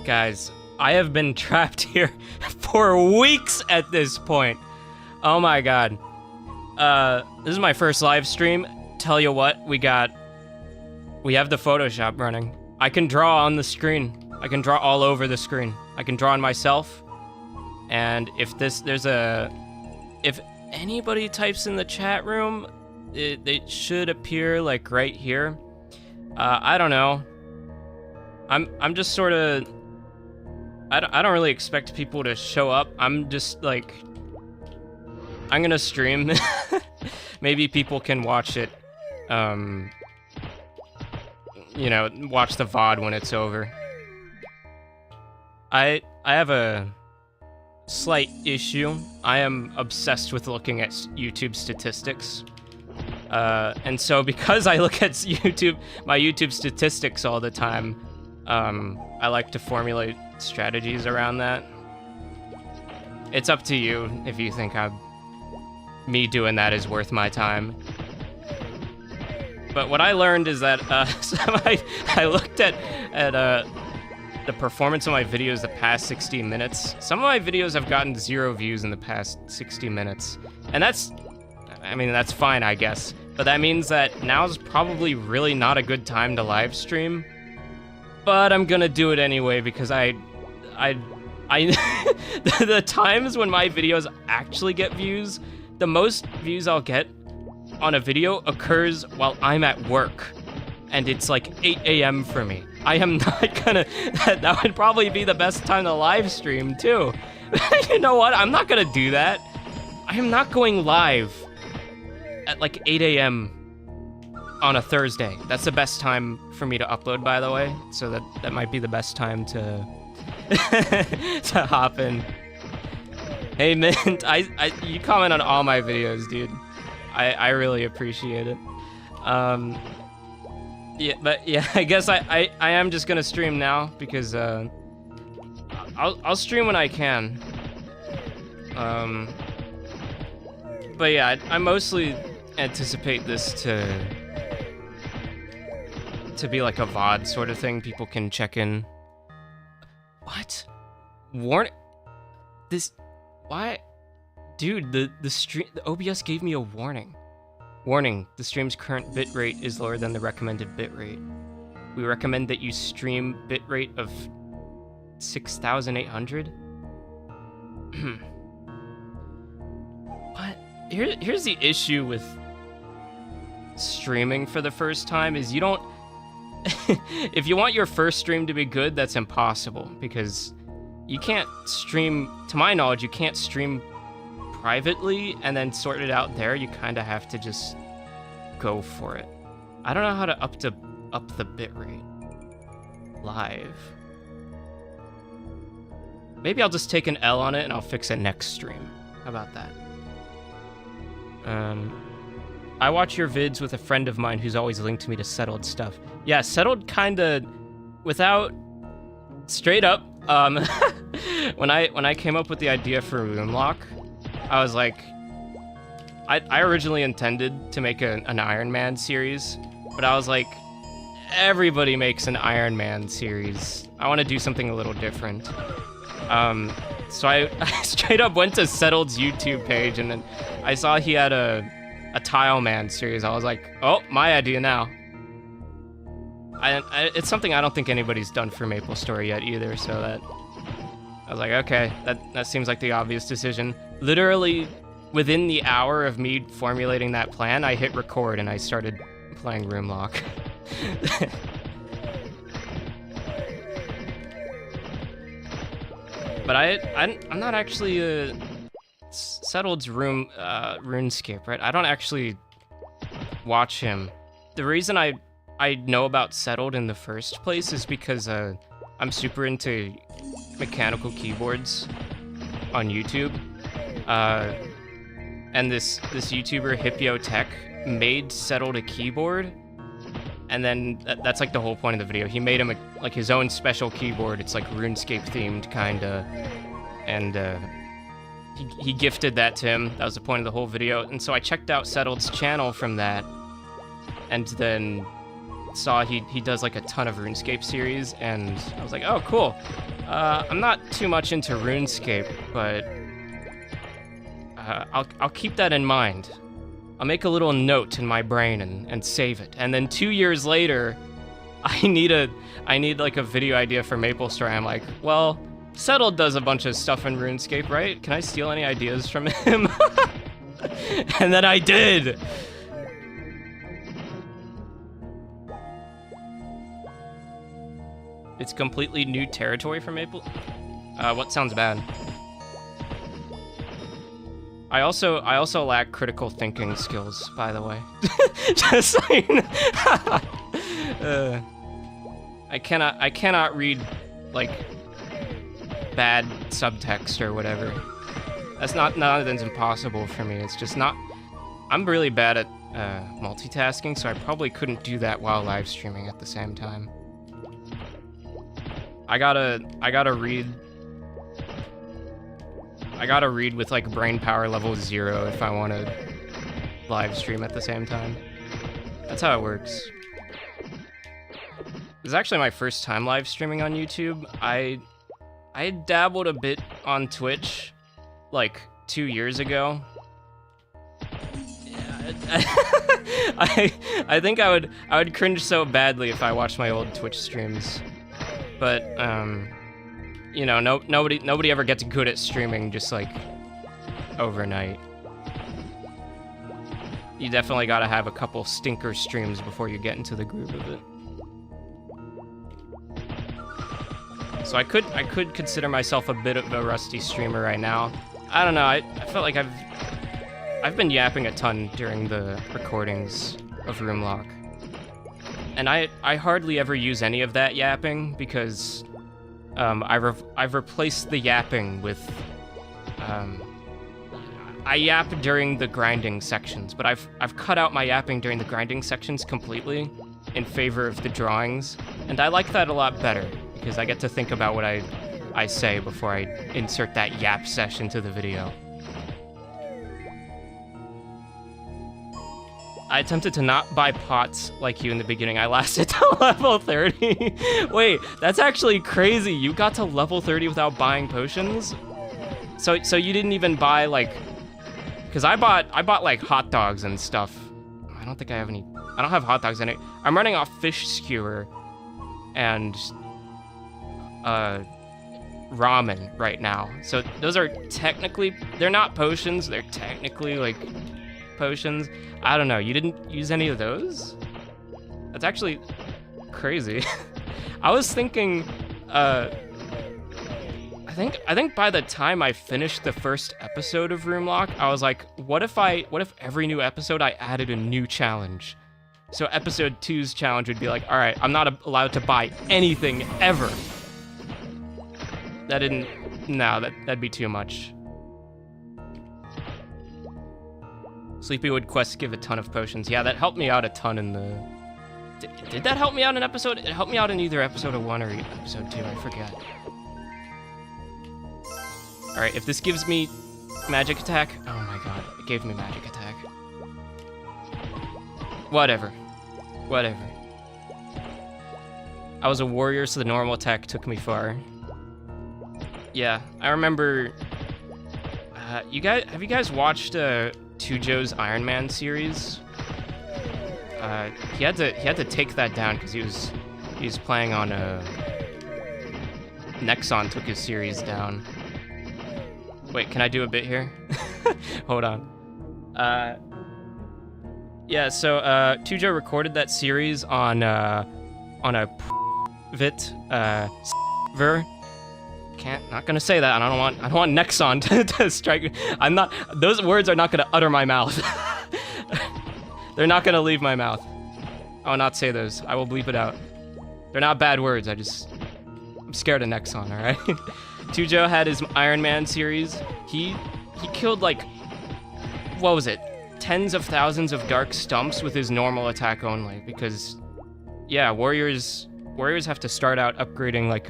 Guys, I have been trapped here for weeks at this point. Oh my god. This is my first live stream. Tell you what, we have the Photoshop running. I can draw on the screen. I can draw all over the screen. I can draw on myself. And if anybody types in the chat room, they should appear like right here. I don't know. I'm just sort of, I don't really expect people to show up. I'm just like, I'm gonna stream. Maybe people can watch it. You know, watch the VOD when it's over. I have a slight issue. I am obsessed with looking at YouTube statistics. And so because I look at my YouTube statistics all the time, I like to formulate strategies around that. It's up to you if you think me doing that is worth my time. But what I learned is that I looked at the performance of my videos the past 60 minutes. Some of my videos have gotten 0 views in the past 60 minutes. And that's fine, I guess. But that means that now's probably really not a good time to live stream. But I'm gonna do it anyway because the times when my videos actually get views, the most views I'll get on a video occurs while I'm at work. And it's like 8 a.m. for me. I am not gonna, that would probably be the best time to live stream too. You know what, I'm not gonna do that. I am not going live at like 8 a.m. on a Thursday. That's the best time for me to upload, by the way. So that might be the best time to to hop in. Hey Mint, you comment on all my videos, dude. I really appreciate it. Yeah, but yeah, I guess I am just gonna stream now because I'll stream when I can. But yeah, I mostly anticipate this to be like a VOD sort of thing. People can check in. What? Why? Dude, the OBS gave me a warning. Warning, the stream's current bitrate is lower than the recommended bitrate. We recommend that you stream bitrate of 6,800. What? Here's the issue with streaming for the first time is you don't... If you want your first stream to be good, that's impossible because you can't stream, to my knowledge, you can't stream privately and then sort it out there. You kind of have to just go for it. I don't know how to up the bitrate live. Maybe I'll just take an L on it and I'll fix it next stream. How about that? I watch your vids with a friend of mine who's always linked me to Settled stuff. Yeah, Settled kinda, without, straight up, when I came up with the idea for Roomlock, I was like, I originally intended to make an Iron Man series, but I was like, everybody makes an Iron Man series. I want to do something a little different. So I straight up went to Settled's YouTube page, and then I saw he had a Tile Man series. I was like, oh, my idea now. It's something I don't think anybody's done for MapleStory yet either, so that... I was like, okay, that seems like the obvious decision. Literally, within the hour of me formulating that plan, I hit record and I started playing Roomlock. But I'm not actually Settled's RuneScape, right? I don't actually watch him. The reason I know about Settled in the first place is because I'm super into mechanical keyboards on YouTube. And this YouTuber, Hippio Tech, made Settled a keyboard. And then that's like the whole point of the video. He made him like his own special keyboard. It's like RuneScape themed, kinda. And he gifted that to him. That was the point of the whole video. And so I checked out Settled's channel from that. And then saw he does like a ton of RuneScape series, and I was like, oh, cool. I'm not too much into RuneScape, but I'll keep that in mind. I'll make a little note in my brain and save it. And then 2 years later, I need like a video idea for MapleStory. I'm like, well, Settled does a bunch of stuff in RuneScape, right? Can I steal any ideas from him? And then I did. It's completely new territory for Maple. What sounds bad? I also lack critical thinking skills, by the way. Just saying. I cannot read like bad subtext or whatever. That's not that's impossible for me. It's just not. I'm really bad at multitasking, so I probably couldn't do that while live streaming at the same time. I gotta read with like brain power level 0 if I want to live stream at the same time. That's how it works. This is actually my first time live streaming on YouTube. I dabbled a bit on Twitch like 2 years ago. I think I would cringe so badly if I watched my old Twitch streams. But you know, nobody ever gets good at streaming just like overnight. You definitely gotta have a couple stinker streams before you get into the groove of it. So I could consider myself a bit of a rusty streamer right now. I don't know. I felt like I've been yapping a ton during the recordings of Roomlock. And I hardly ever use any of that yapping because I've replaced the yapping with I yap during the grinding sections, but I've cut out my yapping during the grinding sections completely in favor of the drawings, and I like that a lot better because I get to think about what I say before I insert that yap session to the video. I attempted to not buy pots like you in the beginning. I lasted to level 30. Wait, that's actually crazy. You got to level 30 without buying potions? So you didn't even buy like, cause I bought like hot dogs and stuff. I don't think I have any. I don't have hot dogs in it. I'm running off fish skewer and ramen right now. So those are technically, they're not potions. They're technically like potions. I don't know. You didn't use any of those? That's actually crazy. I was thinking, I think by the time I finished the first episode of Roomlock, I was like, what if every new episode I added a new challenge? So episode 2's challenge would be like, all right, I'm not allowed to buy anything ever. That'd be too much. Sleepywood quests give a ton of potions. Yeah, that helped me out a ton in the... Did that help me out in episode? It helped me out in either episode 1 or episode 2, I forget. Alright, if this gives me magic attack... Oh my god, it gave me magic attack. Whatever. I was a warrior, so the normal attack took me far. Yeah, I remember... have you guys watched Tujo's Iron Man series? He had to take that down because he was playing on Nexon took his series down. Wait, can I do a bit here? Hold on. Yeah, so Tujo recorded that series on a vit ver. Not gonna say that. I don't want Nexon to strike me. Those words are not gonna utter my mouth. They're not gonna leave my mouth. I will not say those. I will bleep it out. They're not bad words. I'm scared of Nexon, alright? Tujo had his Iron Man series. He killed like, what was it? Tens of thousands of dark stumps with his normal attack only because, yeah, warriors have to start out upgrading like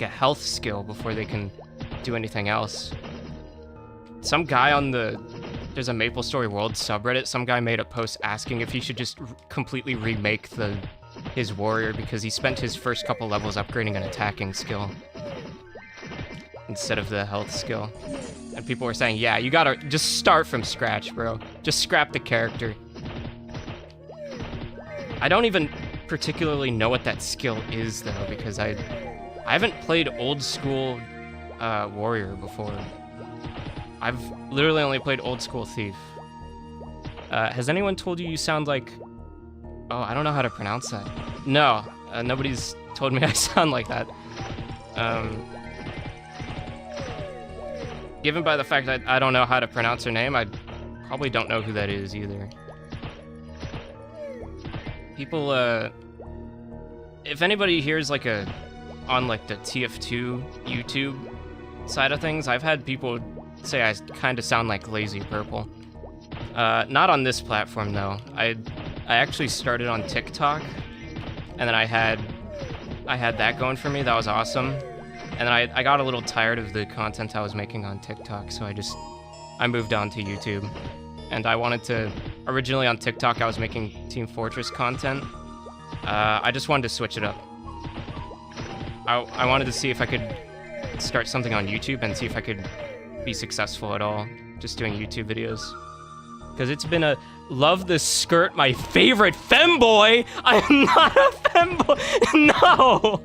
a health skill before they can do anything else. Some guy on the there's a MapleStory World subreddit. Some guy made a post asking if he should just completely remake his warrior because he spent his first couple levels upgrading an attacking skill instead of the health skill. And people were saying, yeah, you gotta just start from scratch, bro. Just scrap the character. I don't even particularly know what that skill is, though, because I haven't played old school warrior before. I've literally only played old school thief. Has anyone told you sound like... Oh, I don't know how to pronounce that. No, nobody's told me I sound like that. Given by the fact that I don't know how to pronounce her name, I probably don't know who that is either. People, if anybody here's like on like the TF2 YouTube side of things, I've had people say I kind of sound like Lazy Purple. Not on this platform though. I actually started on TikTok, and then I had that going for me. That was awesome. And then I got a little tired of the content I was making on TikTok, so I moved on to YouTube. And I wanted to, originally on TikTok I was making Team Fortress content. I just wanted to switch it up. I wanted to see if I could start something on YouTube and see if I could be successful at all, just doing YouTube videos. Because it's been a, love the skirt, my favorite femboy! I am not a femboy! No!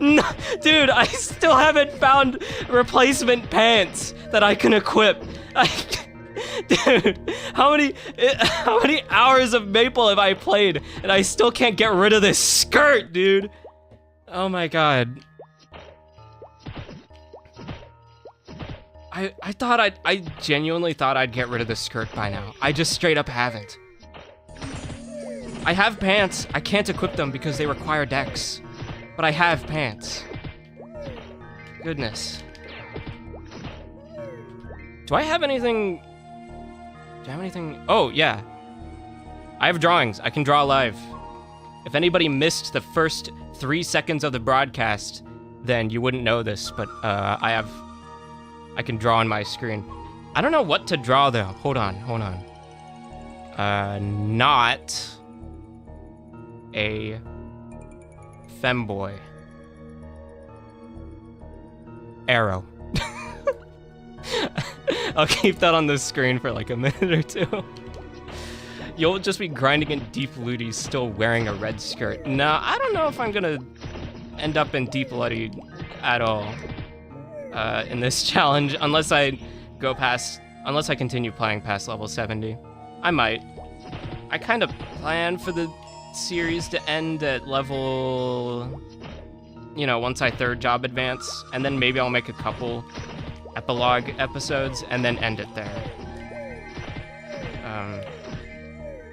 No, dude, I still haven't found replacement pants that I can equip. Dude, how many hours of Maple have I played, and I still can't get rid of this skirt, dude? Oh my god. I genuinely thought I'd get rid of the skirt by now. I just straight up haven't. I have pants. I can't equip them because they require dex. But I have pants. Goodness. Do I have anything? Oh, yeah. I have drawings. I can draw live. If anybody missed the first 3 seconds of the broadcast, then you wouldn't know this, but I can draw on my screen. I don't know what to draw, though. Hold on. Not a femboy. Arrow. I'll keep that on the screen for like a minute or two. You'll just be grinding in Deep Looty still wearing a red skirt. Nah, I don't know if I'm gonna end up in Deep Looty at all in this challenge, unless I continue playing past level 70. I might. I kind of plan for the series to end at level, once I third job advance, and then maybe I'll make a couple epilogue episodes and then end it there.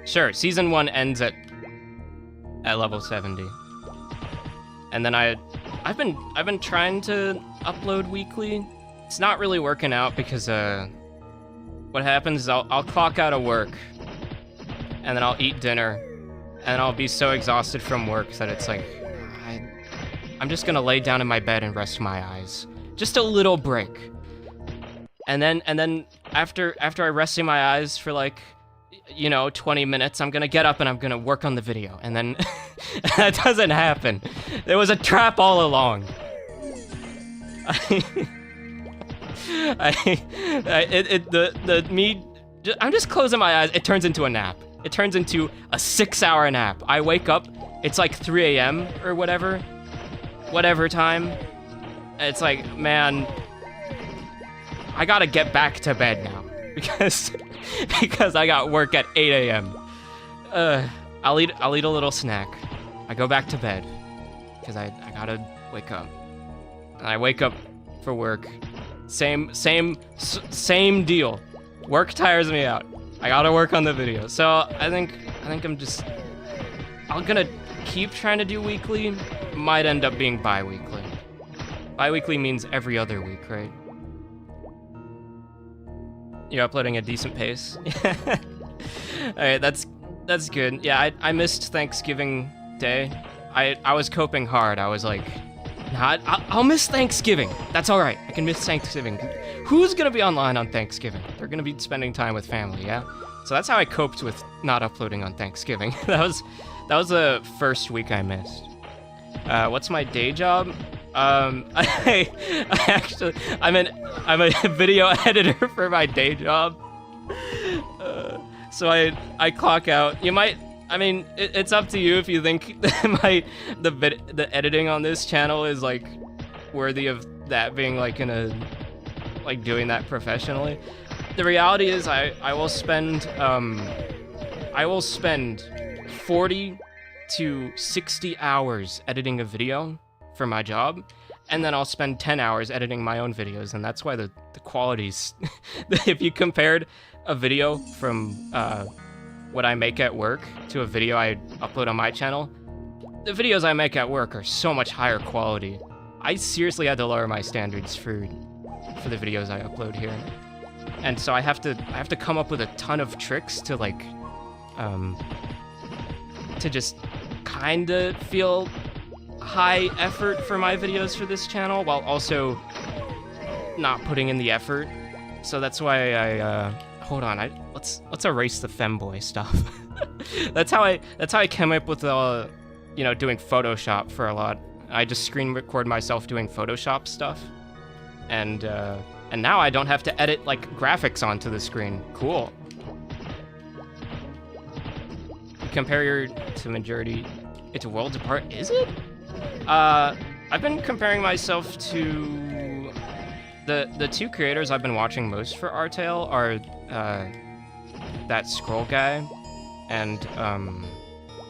Sure, season 1 ends at level 70. And then I've been trying to upload weekly. It's not really working out because what happens is I'll clock out of work, and then I'll eat dinner, and I'll be so exhausted from work that it's like I'm just gonna lay down in my bed and rest my eyes. Just a little break. And then after I resting my eyes for like 20 minutes, I'm gonna get up and I'm gonna work on the video, and then that doesn't happen. There was a trap all along. I'm just closing my eyes. It turns into a nap. It turns into a 6-hour nap. I wake up. It's like 3 a.m. or whatever time. It's like, man, I gotta get back to bed now because I got work at 8 a.m. I'll eat a little snack. I go back to bed because I gotta wake up. And I wake up for work. Same deal. Work tires me out. I gotta work on the video. So I think I'm gonna keep trying to do weekly. Might end up being bi-weekly. Bi-weekly means every other week, right? You're uploading a decent pace. Alright, that's good. Yeah, I missed Thanksgiving Day. I was coping hard. I was like, I'll miss Thanksgiving. That's all right. I can miss Thanksgiving. Who's gonna be online on Thanksgiving? They're gonna be spending time with family, yeah? So that's how I coped with not uploading on Thanksgiving. that was the first week I missed. What's my day job? I'm a video editor for my day job. So I clock out. It's up to you if you think the editing on this channel is like worthy of that being like doing that professionally. The reality is I will spend 40 to 60 hours editing a video for my job, and then I'll spend 10 hours editing my own videos, and that's why the quality's if you compared a video from what I make at work to a video I upload on my channel, the videos I make at work are so much higher quality. I seriously had to lower my standards for the videos I upload here. And so I have to come up with a ton of tricks to like to just kind of feel high effort for my videos for this channel while also not putting in the effort. So that's why I hold on, let's erase the femboy stuff. that's how I came up with doing Photoshop for a lot. I just screen record myself doing Photoshop stuff, and now I don't have to edit like graphics onto the screen. Cool. Compare to majority, it's worlds apart. Is it? I've been comparing myself to the two creators I've been watching most for artale are that scroll guy and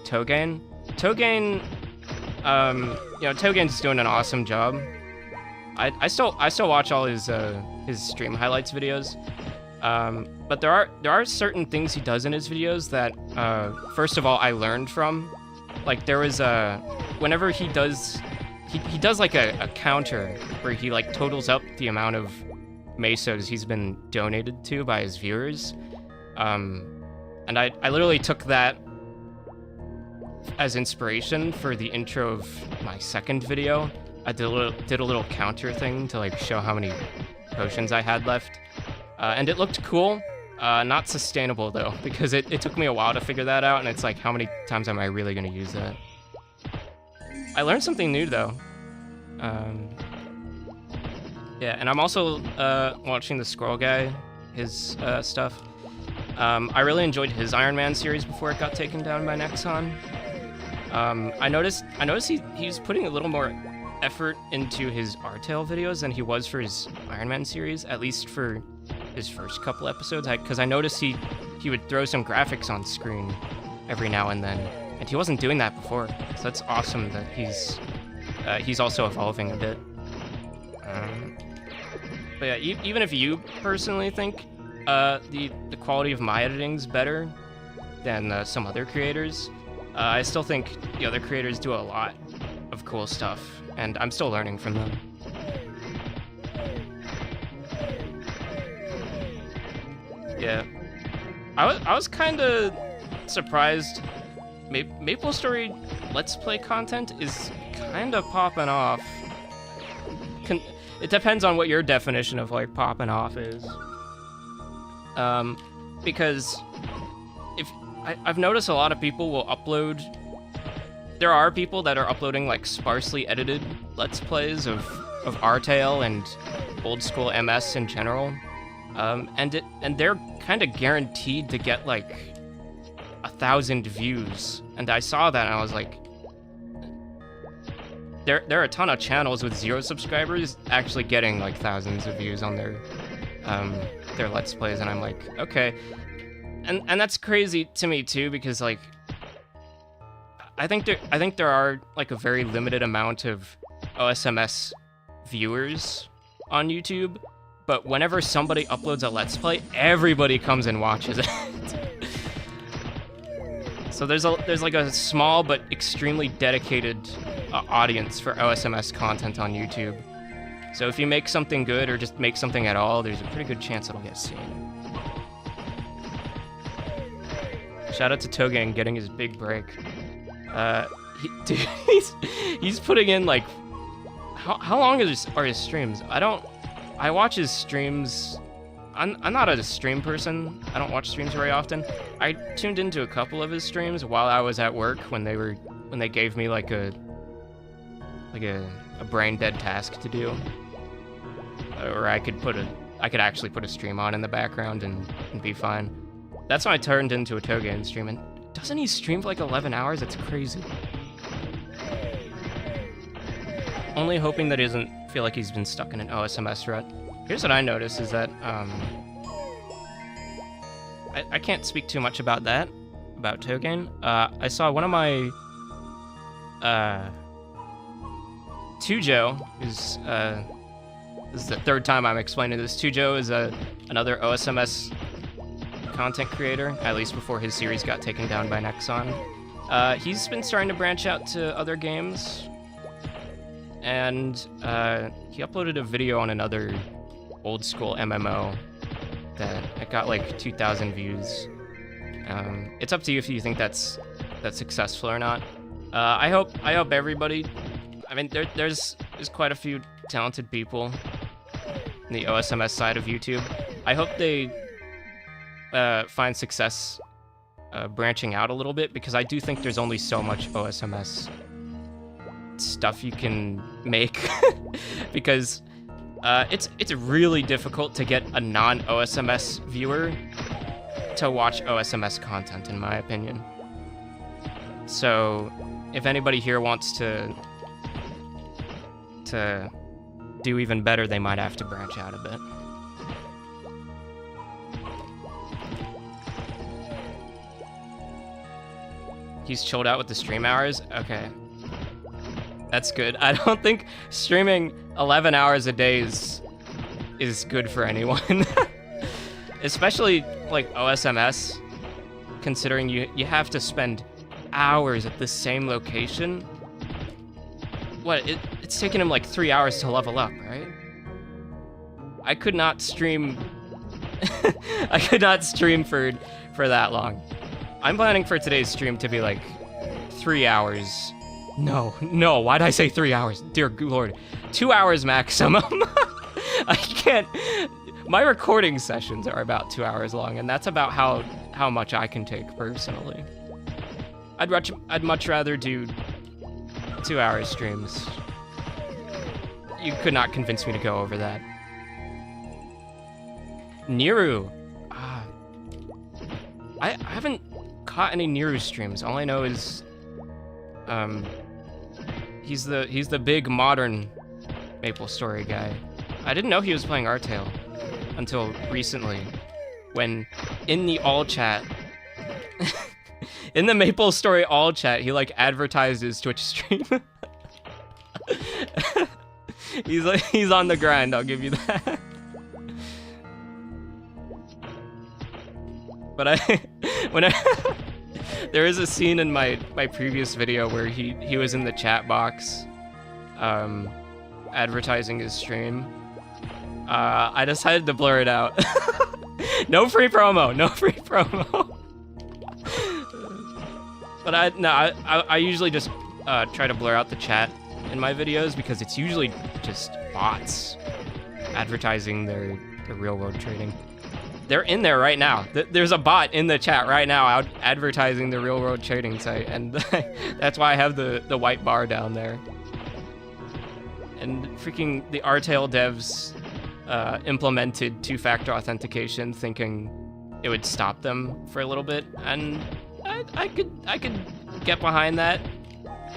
Togain. Togain's doing an awesome job. I still watch all his stream highlights videos. But there are certain things he does in his videos that first of all I learned from. Like there was whenever he does like a counter where he like totals up the amount of mesos he's been donated to by his viewers. And I literally took that as inspiration for the intro of my second video. I did a little counter thing to like show how many potions I had left. And it looked cool. Not sustainable though, because it took me a while to figure that out, and it's like, how many times am I really gonna use that? I learned something new though. Yeah, and I'm also watching the Squirrel Guy, his stuff. I really enjoyed his Iron Man series before it got taken down by Nexon. I noticed he's putting a little more effort into his artale videos than he was for his Iron Man series, at least for his first couple episodes, because I noticed he would throw some graphics on screen every now and then, and he wasn't doing that before. So that's awesome that he's also evolving a bit. But yeah, even if you personally think the quality of my editing's better than some other creators, I still think the other creators do a lot of cool stuff, and I'm still learning from them. Yeah, I was kind of surprised. Maple Story Let's Play content is kind of popping off. It depends on what your definition of like popping off is. Because I've noticed a lot of people will upload. There are people that are uploading like sparsely edited Let's Plays of artale and old school MS in general. And they're kind of guaranteed to get like 1,000 views, and I saw that and I was like, there are a ton of channels with 0 subscribers actually getting like thousands of views on their Let's Plays, and I'm like, okay, and that's crazy to me too, because like I think there are like a very limited amount of OSMS viewers on YouTube. But whenever somebody uploads a Let's Play, everybody comes and watches it. So there's like a small but extremely dedicated audience for OSMS content on YouTube. So if you make something good or just make something at all, there's a pretty good chance it'll get seen. Shout out to Togang getting his big break. He's putting in like, how long are his streams? I watch his streams. I'm not a stream person. I don't watch streams very often. I tuned into a couple of his streams while I was at work when they gave me like a brain dead task to do, or I could actually put a stream on in the background and be fine. That's when I turned into a Togen stream, and doesn't he stream for like 11 hours? That's crazy. Only hoping that he doesn't feel like he's been stuck in an OSMS rut. Here's what I noticed is that, I can't speak too much about that, about Togen. I saw one of my, Tujo, who's, this is the third time I'm explaining this. Tujo is another OSMS content creator, at least before his series got taken down by Nexon. He's been starting to branch out to other games, and he uploaded a video on another old school MMO that it got like 2,000 views. It's up to you if you think that's successful or not. I hope everybody. I mean, there's quite a few talented people in the OSMS side of YouTube. I hope they find success branching out a little bit, because I do think there's only so much OSMS stuff you can make because it's really difficult to get a non-OSMS viewer to watch OSMS content, in my opinion. So if anybody here wants to do even better, they might have to branch out a bit. He's chilled out with the stream hours? Okay. That's good. I don't think streaming 11 hours a day is good for anyone. Especially like OSMS, considering you have to spend hours at the same location. What, it's taken him like 3 hours to level up, right? I could not stream I could not stream for that long. I'm planning for today's stream to be like 3 hours. No, why'd I say 3 hours? Dear Lord. 2 hours maximum. I can't. My recording sessions are about 2 hours long, and that's about how much I can take personally. I'd much rather do 2 hour streams. You could not convince me to go over that. Niru. I haven't caught any Niru streams. All I know is he's the big modern MapleStory guy. I didn't know he was playing Artale until recently, when in the all chat in the MapleStory all chat, he like advertised his Twitch stream. he's on the grind, I'll give you that. But there is a scene in my previous video where he was in the chat box advertising his stream. I decided to blur it out. No free promo. But I usually just try to blur out the chat in my videos, because it's usually just bots advertising their real world trading. They're in there right now. There's a bot in the chat right now out advertising the real world trading site, and that's why I have the white bar down there. And freaking the Artale devs implemented two-factor authentication, thinking it would stop them for a little bit, and I could get behind that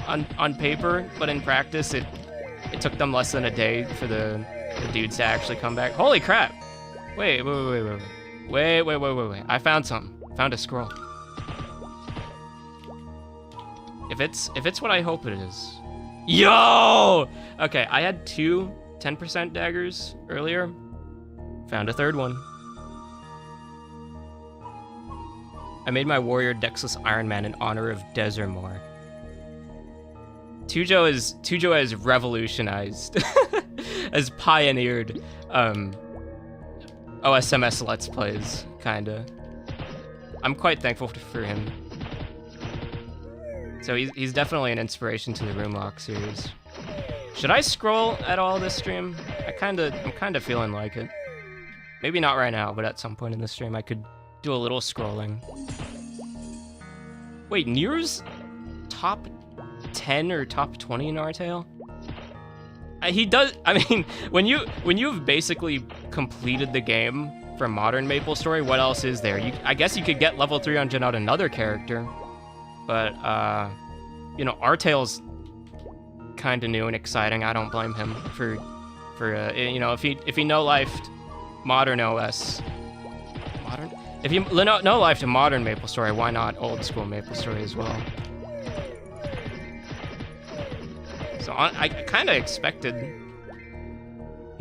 on paper, but in practice it took them less than a day for the dudes to actually come back. Holy crap! Wait. I found something. Found a scroll. If it's what I hope it is. Yo! Okay, I had 2 10% daggers earlier. Found a third one. I made my warrior Dexless Iron Man in honor of Desermore. Tujo has revolutionized, has pioneered OSMS Let's Plays, kinda. I'm quite thankful for him. So he's definitely an inspiration to the Roomlock series. Should I scroll at all this stream? I'm kind of feeling like it. Maybe not right now, but at some point in the stream I could do a little scrolling. Wait, Nier's top 10 or top 20 in Artale? He does. I mean, when you've basically completed the game for Modern MapleStory, what else is there? I guess you could get level 300 on another character, but you know, Artale's kind of new and exciting. I don't blame him for you know, if he no-lifed Modern OS, if you no-lifed a Modern MapleStory, why not old school MapleStory as well? So I kind of expected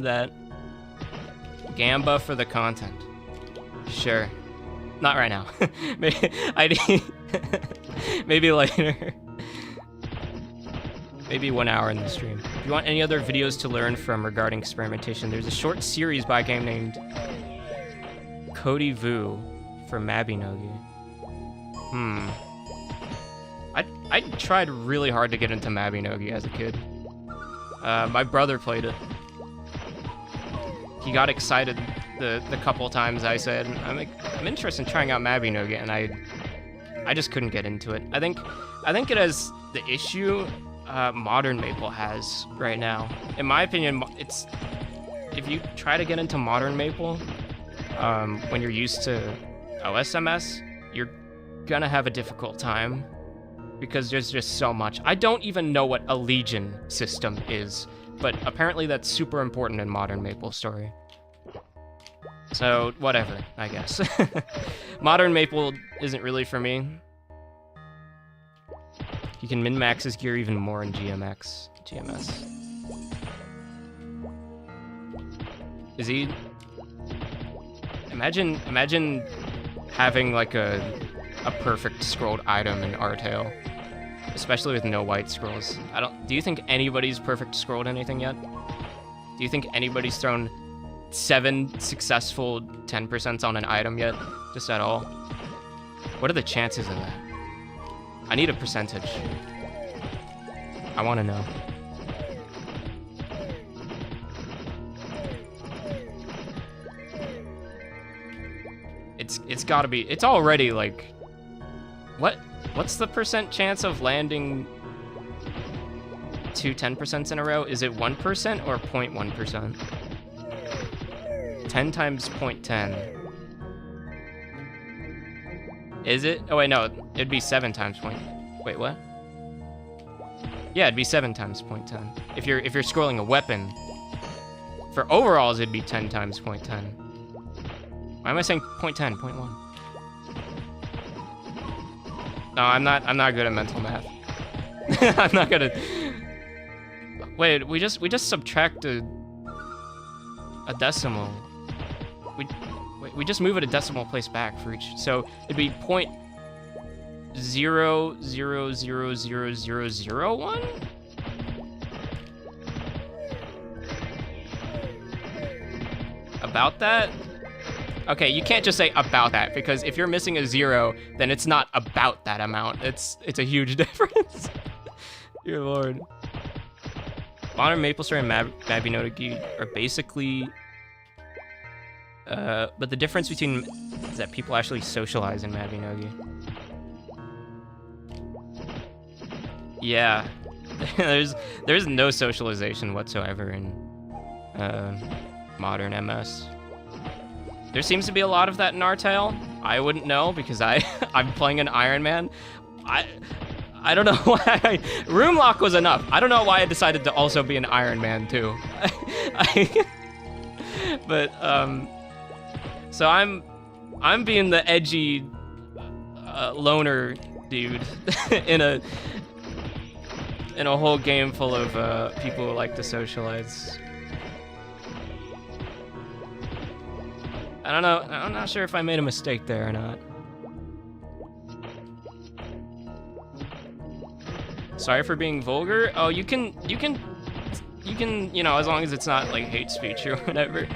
that. Gamba for the content. Sure. Not right now. Maybe later. Maybe 1 hour in the stream. If you want any other videos to learn from regarding experimentation, there's a short series by a game named Cody Vu for Mabinogi. I tried really hard to get into Mabinogi as a kid. My brother played it. He got excited the couple times I said, I'm interested in trying out Mabinogi, and I just couldn't get into it. I think it has the issue Modern Maple has right now. In my opinion, it's if you try to get into Modern Maple when you're used to OSMS, you're gonna have a difficult time because there's just so much. I don't even know what a Legion system is, but apparently that's super important in Modern MapleStory. So, whatever, I guess. Modern Maple isn't really for me. You can min-max his gear even more in GMS. Is he... Imagine having like a perfect scrolled item in Artale. Especially with no white scrolls. Do you think anybody's perfect scrolled anything yet? Do you think anybody's thrown 7 successful 10% on an item yet? Just at all? What are the chances of that? I need a percentage. I want to know. It's gotta be, it's already like, what's the percent chance of landing 2 10% in a row? Is it 1% or 0.1%? 10 times 0.10. Is it? Oh wait, no, it'd be 7 times point. Wait, what? Yeah, it'd be 7 times 0.10. If you're scrolling a weapon. For overalls, it'd be 10 times 0.10. Why am I saying 0.10, 0.1? No, I'm not good at mental math. I'm not gonna. Wait, we just subtracted a decimal. We just move it a decimal place back for each. So it'd be 0.00000001. About that? Okay, you can't just say about that, because if you're missing a 0, then it's not about that amount. It's a huge difference. Dear Lord. Modern MapleStory and Mabinogi are basically... but the difference between is that people actually socialize in Mabinogi. Yeah. there's no socialization whatsoever in modern MS. There seems to be a lot of that in Artale. I wouldn't know because I'm playing an Iron Man. I don't know why. Room lock was enough. I don't know why I decided to also be an Iron Man too. But so I'm being the edgy loner dude in a whole game full of people who like to socialize. I don't know. I'm not sure if I made a mistake there or not. Sorry for being vulgar. Oh, you can, you know, as long as it's not like hate speech or whatever.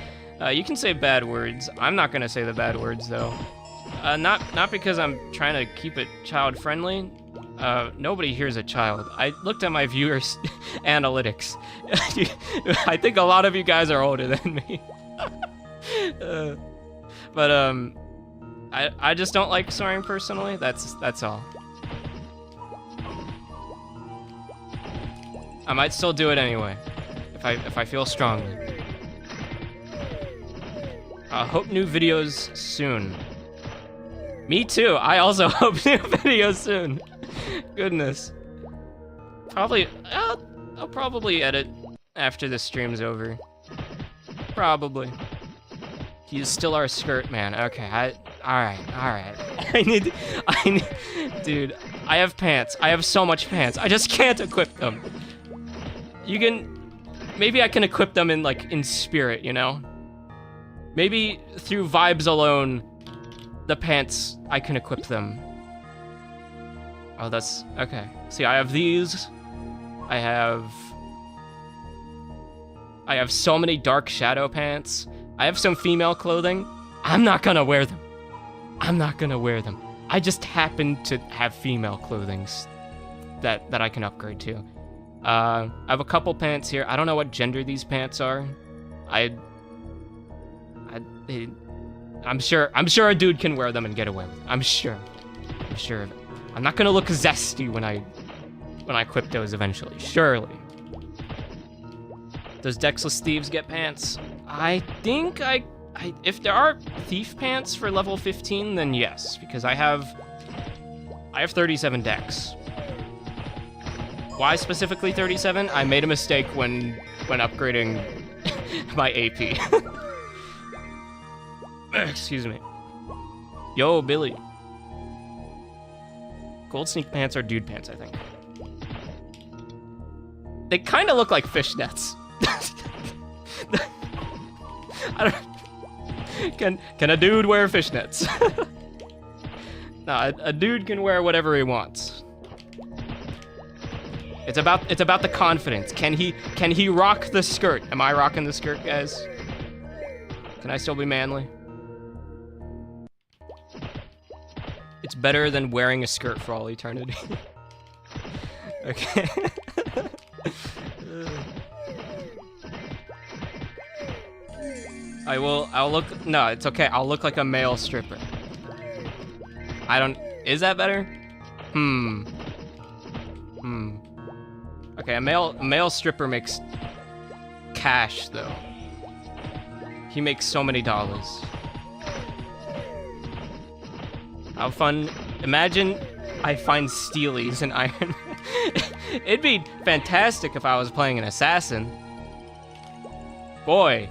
You can say bad words. I'm not gonna say the bad words though. Not because I'm trying to keep it child friendly. Nobody here's a child. I looked at my viewers analytics. I think a lot of you guys are older than me. I just don't like swearing personally. That's all. I might still do it anyway, if I feel strongly. Hope new videos soon. Me too. I also hope new videos soon. Goodness. Probably. I'll probably edit after the stream's over. Probably. He's still our skirt man. Okay. All right. I need. Dude. I have pants. I have so much pants. I just can't equip them. You can. Maybe I can equip them in spirit. You know. Maybe through vibes alone, the pants, I can equip them. Oh, that's, okay. See, I have these. I have so many dark shadow pants. I have some female clothing. I'm not gonna wear them. I just happen to have female clothing that I can upgrade to. I have a couple pants here. I don't know what gender these pants are. I'm sure a dude can wear them and get away with it. I'm sure of it. I'm not gonna look zesty when I equip those eventually. Surely. Does Dexless Thieves get pants? I think if there are thief pants for level 15, then yes, because I have 37 dex. Why specifically 37? I made a mistake when upgrading my AP. Excuse me. Yo, Billy. Gold sneak pants are dude pants, I think. They kind of look like fishnets. I don't. Can a dude wear fishnets? No, a dude can wear whatever he wants. It's about the confidence. Can he rock the skirt? Am I rocking the skirt, guys? Can I still be manly? It's better than wearing a skirt for all eternity. Okay. I'll look, no, it's okay. I'll look like a male stripper. Is that better? Okay, a male stripper makes cash though. He makes so many dollars. How fun. Imagine I find Steelies in Iron Man. It'd be fantastic if I was playing an assassin. Boy.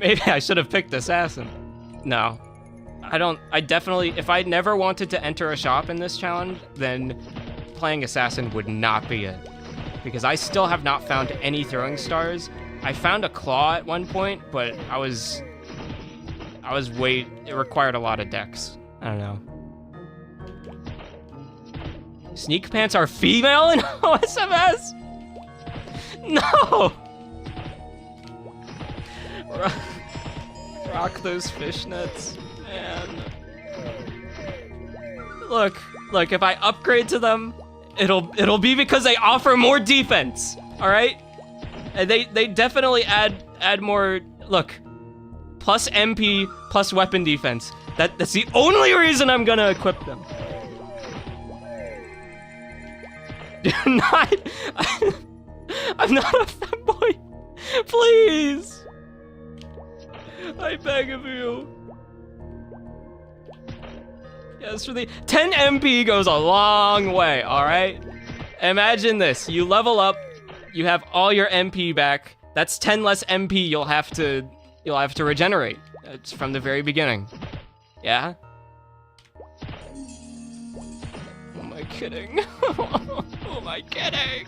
Maybe I should have picked assassin. No. I definitely, if I never wanted to enter a shop in this challenge, then playing assassin would not be it. Because I still have not found any throwing stars. I found a claw at one point, but it required a lot of dex. I don't know. Sneak pants are female in OSMS? No! Rock those fishnets, man. Look, if I upgrade to them, it'll be because they offer more defense, all right? And they definitely add more, look, plus MP, plus weapon defense. That's the only reason I'm gonna equip them. Do not, I'm not a fanboy. Please. I beg of you. Yes, for the 10 MP goes a long way, all right? Imagine this, you level up, you have all your MP back. That's 10 less MP you'll have to regenerate. It's from the very beginning. Yeah? Oh, am I kidding? Oh, am I kidding?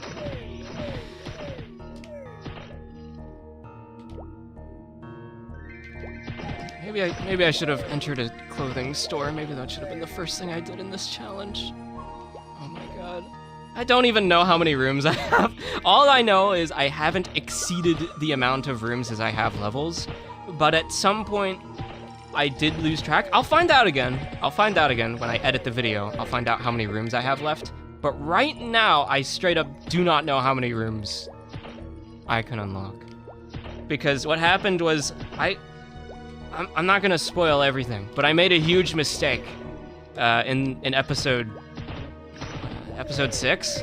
Maybe I should have entered a clothing store. Maybe that should have been the first thing I did in this challenge. Oh my god. I don't even know how many rooms I have. All I know is I haven't exceeded the amount of rooms as I have levels. But at some point, I did lose track. I'll find out again. I'll find out again when I edit the video. I'll find out how many rooms I have left. But right now, I straight up do not know how many rooms I can unlock. Because what happened was, I'm not gonna spoil everything, but I made a huge mistake in episode 6.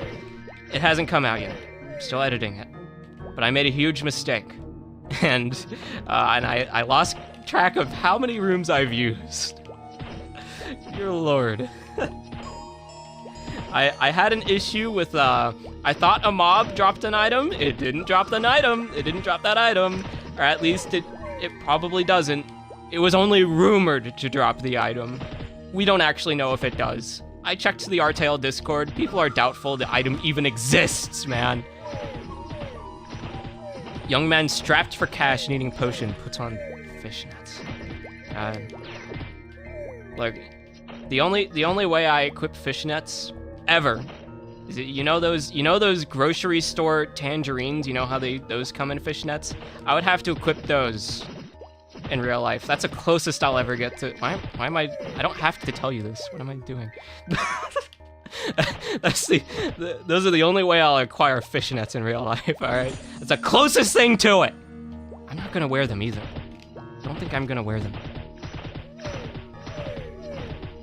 It hasn't come out yet. I'm still editing it. But I made a huge mistake. And I lost track of how many rooms I've used. Dear Lord. I had an issue with, I thought a mob dropped an item. It didn't drop an item. It didn't drop that item. Or at least it probably doesn't. It was only rumored to drop the item. We don't actually know if it does. I checked the Artale Discord. People are doubtful the item even exists, man. Young man strapped for cash needing potion puts on fishnets. Look, the only way I equip fishnets ever is it, you know those grocery store tangerines, you know how those come in fishnets? I would have to equip those in real life. That's the closest I'll ever get to. Why am I don't have to tell you this. What am I doing? Those are the only way I'll acquire fishnets in real life, alright? It's the closest thing to it. I'm not gonna wear them either. I don't think I'm gonna wear them.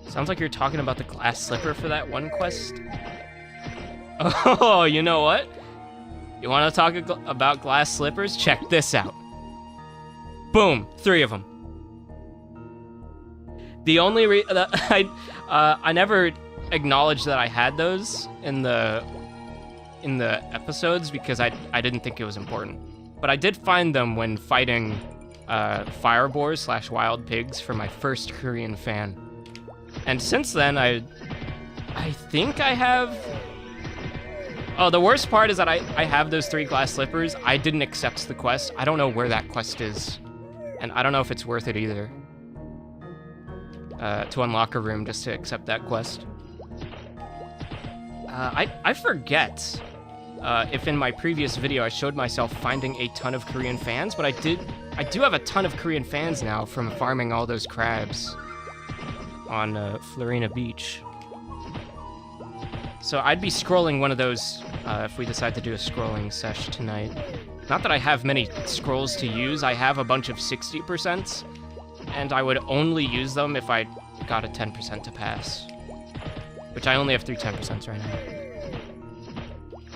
Sounds like you're talking about the glass slipper for that one quest. Oh, you know what? You wanna talk about glass slippers? Check this out. Boom, 3 of them. The only I never acknowledged that I had those in the episodes because I didn't think it was important. But I did find them when fighting fire boars / wild pigs for my first Korean fan. And since then I think I have. Oh, the worst part is that I have those 3 glass slippers. I didn't accept the quest. I don't know where that quest is. And I don't know if it's worth it either. To unlock a room just to accept that quest. I forget if in my previous video I showed myself finding a ton of Korean fans, but I do have a ton of Korean fans now from farming all those crabs on Florina Beach. So I'd be scrolling one of those if we decide to do a scrolling sesh tonight. Not that I have many scrolls to use, I have a bunch of 60%, and I would only use them if I got a 10% to pass. Which I only have 3 10% right now.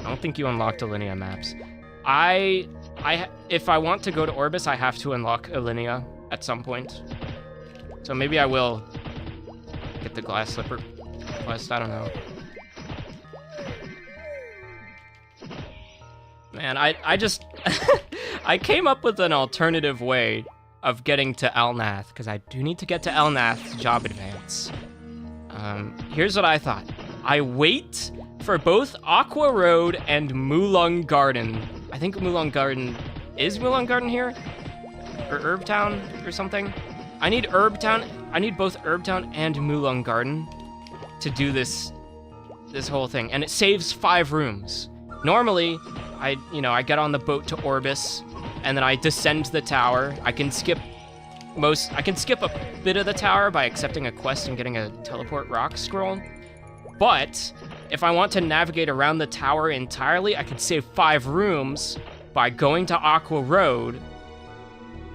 I don't think you unlocked Alinea maps. If I want to go to Orbis, I have to unlock Alinea at some point. So maybe I will get the glass slipper quest, I don't know. Man, I just I came up with an alternative way of getting to Elnath, because I do need to get to Elnath job advance. Here's what I thought. I wait for both Aqua Road and Mulong Garden. I think Mulong Garden, is Mulong Garden here? Or Herb Town or something? I need Herb Town, I need both Herb Town and Mulong Garden to do this whole thing, and it saves 5 rooms. Normally, I get on the boat to Orbis, and then I descend the tower. I can skip a bit of the tower by accepting a quest and getting a teleport rock scroll. But if I want to navigate around the tower entirely, I can save 5 rooms by going to Aqua Road,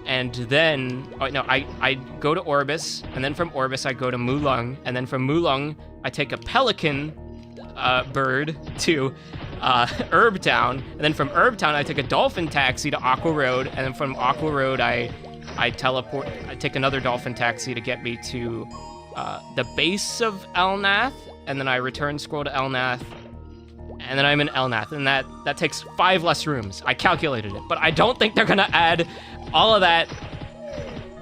and then I go to Orbis, and then from Orbis I go to Mulong, and then from Mulong I take a pelican bird to Herb Town, and then from Herb Town I take a dolphin taxi to Aqua Road, and then from Aqua Road I take another dolphin taxi to get me to the base of Elnath, and then I return scroll to Elnath, and then I'm in Elnath, and that takes 5 less rooms. I calculated it, but I don't think they're gonna add all of that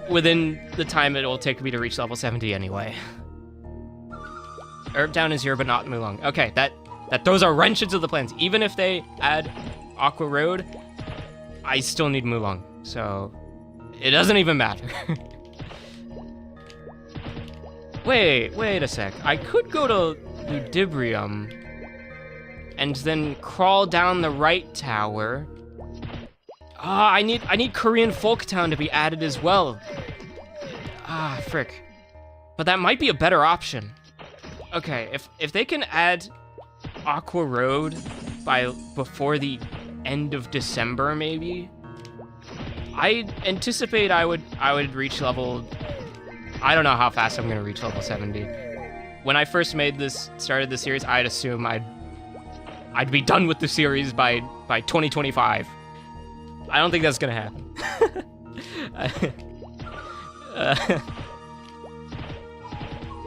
within the time it will take me to reach level 70 anyway. Herb Town is here, but not Mulong. Okay, that those are wrenches of the plans. Even if they add Aqua Road, I still need Mulong, so it doesn't even matter. Wait a sec. I could go to Ludibrium and then crawl down the right tower. I need Korean Folk Town to be added as well. Ah, frick. But that might be a better option. Okay, if they can add Aqua Road before the end of December, maybe. I anticipate I would reach level. I don't know how fast I'm gonna reach level 70. When I first started the series, I'd assume I'd be done with the series by 2025. I don't think that's gonna happen.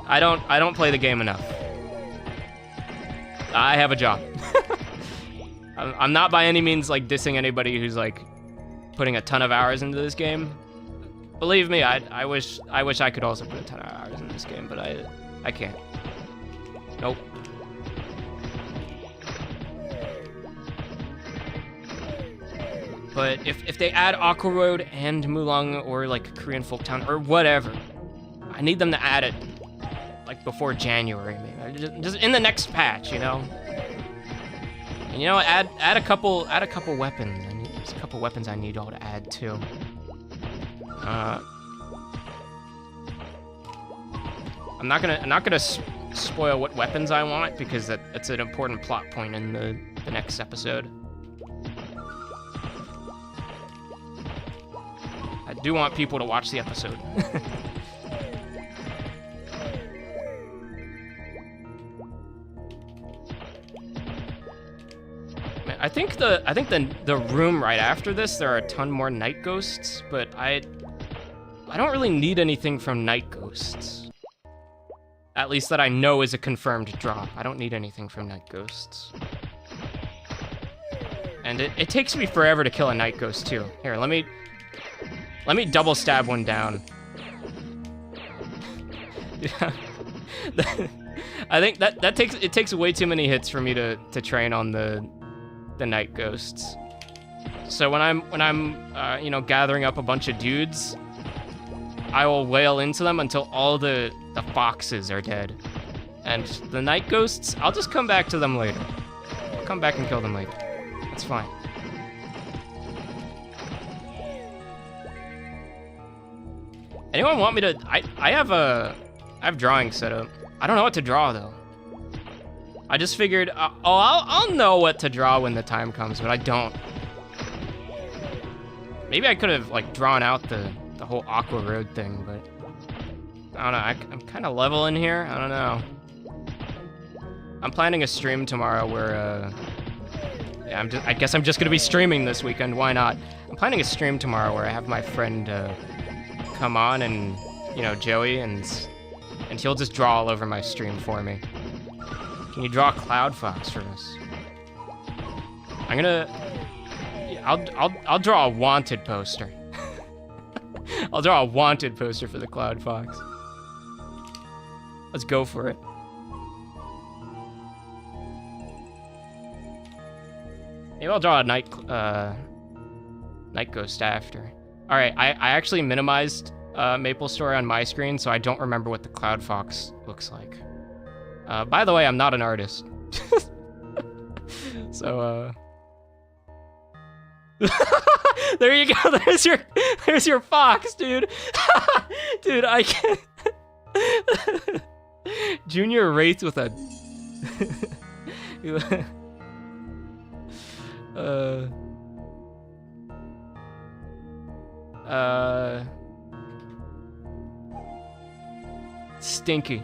I don't play the game enough. I have a job. I'm not by any means like dissing anybody who's like putting a ton of hours into this game. Believe me, I wish I could also put a ton of hours in this game, but I can't. Nope. But if they add Aqua Road and Mulong or like Korean Folk Town or whatever, I need them to add it like before January, maybe. Just in the next patch, you know. And you know, add a couple weapons. There's a couple weapons I need y'all to add too. I'm not gonna spoil what weapons I want because that's an important plot point in the next episode. I do want people to watch the episode. Man, I think the room right after this, there are a ton more night ghosts, but I don't really need anything from night ghosts. At least that I know is a confirmed draw. I don't need anything from night ghosts. And it takes me forever to kill a night ghost too. Here, let me double stab one down. Yeah. I think that takes way too many hits for me to train on the night ghosts. So when I'm you know, gathering up a bunch of dudes, I will wail into them until all the foxes are dead. And the night ghosts, I'll just come back to them later. I'll come back and kill them later. It's fine. Anyone want me to? I have drawing set up. I don't know what to draw though. I just figured, I'll know what to draw when the time comes, but I don't. Maybe I could have like drawn out the whole Aqua Road thing, but I don't know. I'm kind of level in here. I don't know. I'm planning a stream tomorrow where yeah, I guess I'm just gonna be streaming this weekend. Why not? I'm planning a stream tomorrow where I have my friend come on and, you know, Joey, and he'll just draw all over my stream for me. Can you draw Cloud Fox for us? I'll draw a wanted poster. I'll draw a wanted poster for the Cloud Fox. Let's go for it. Maybe I'll draw a night ghost after. All right, I actually minimized Maple Story on my screen, so I don't remember what the Cloud Fox looks like. By the way, I'm not an artist. So, there you go. There's your fox, dude. Dude, I can't. Junior Wraith with a. Stinky.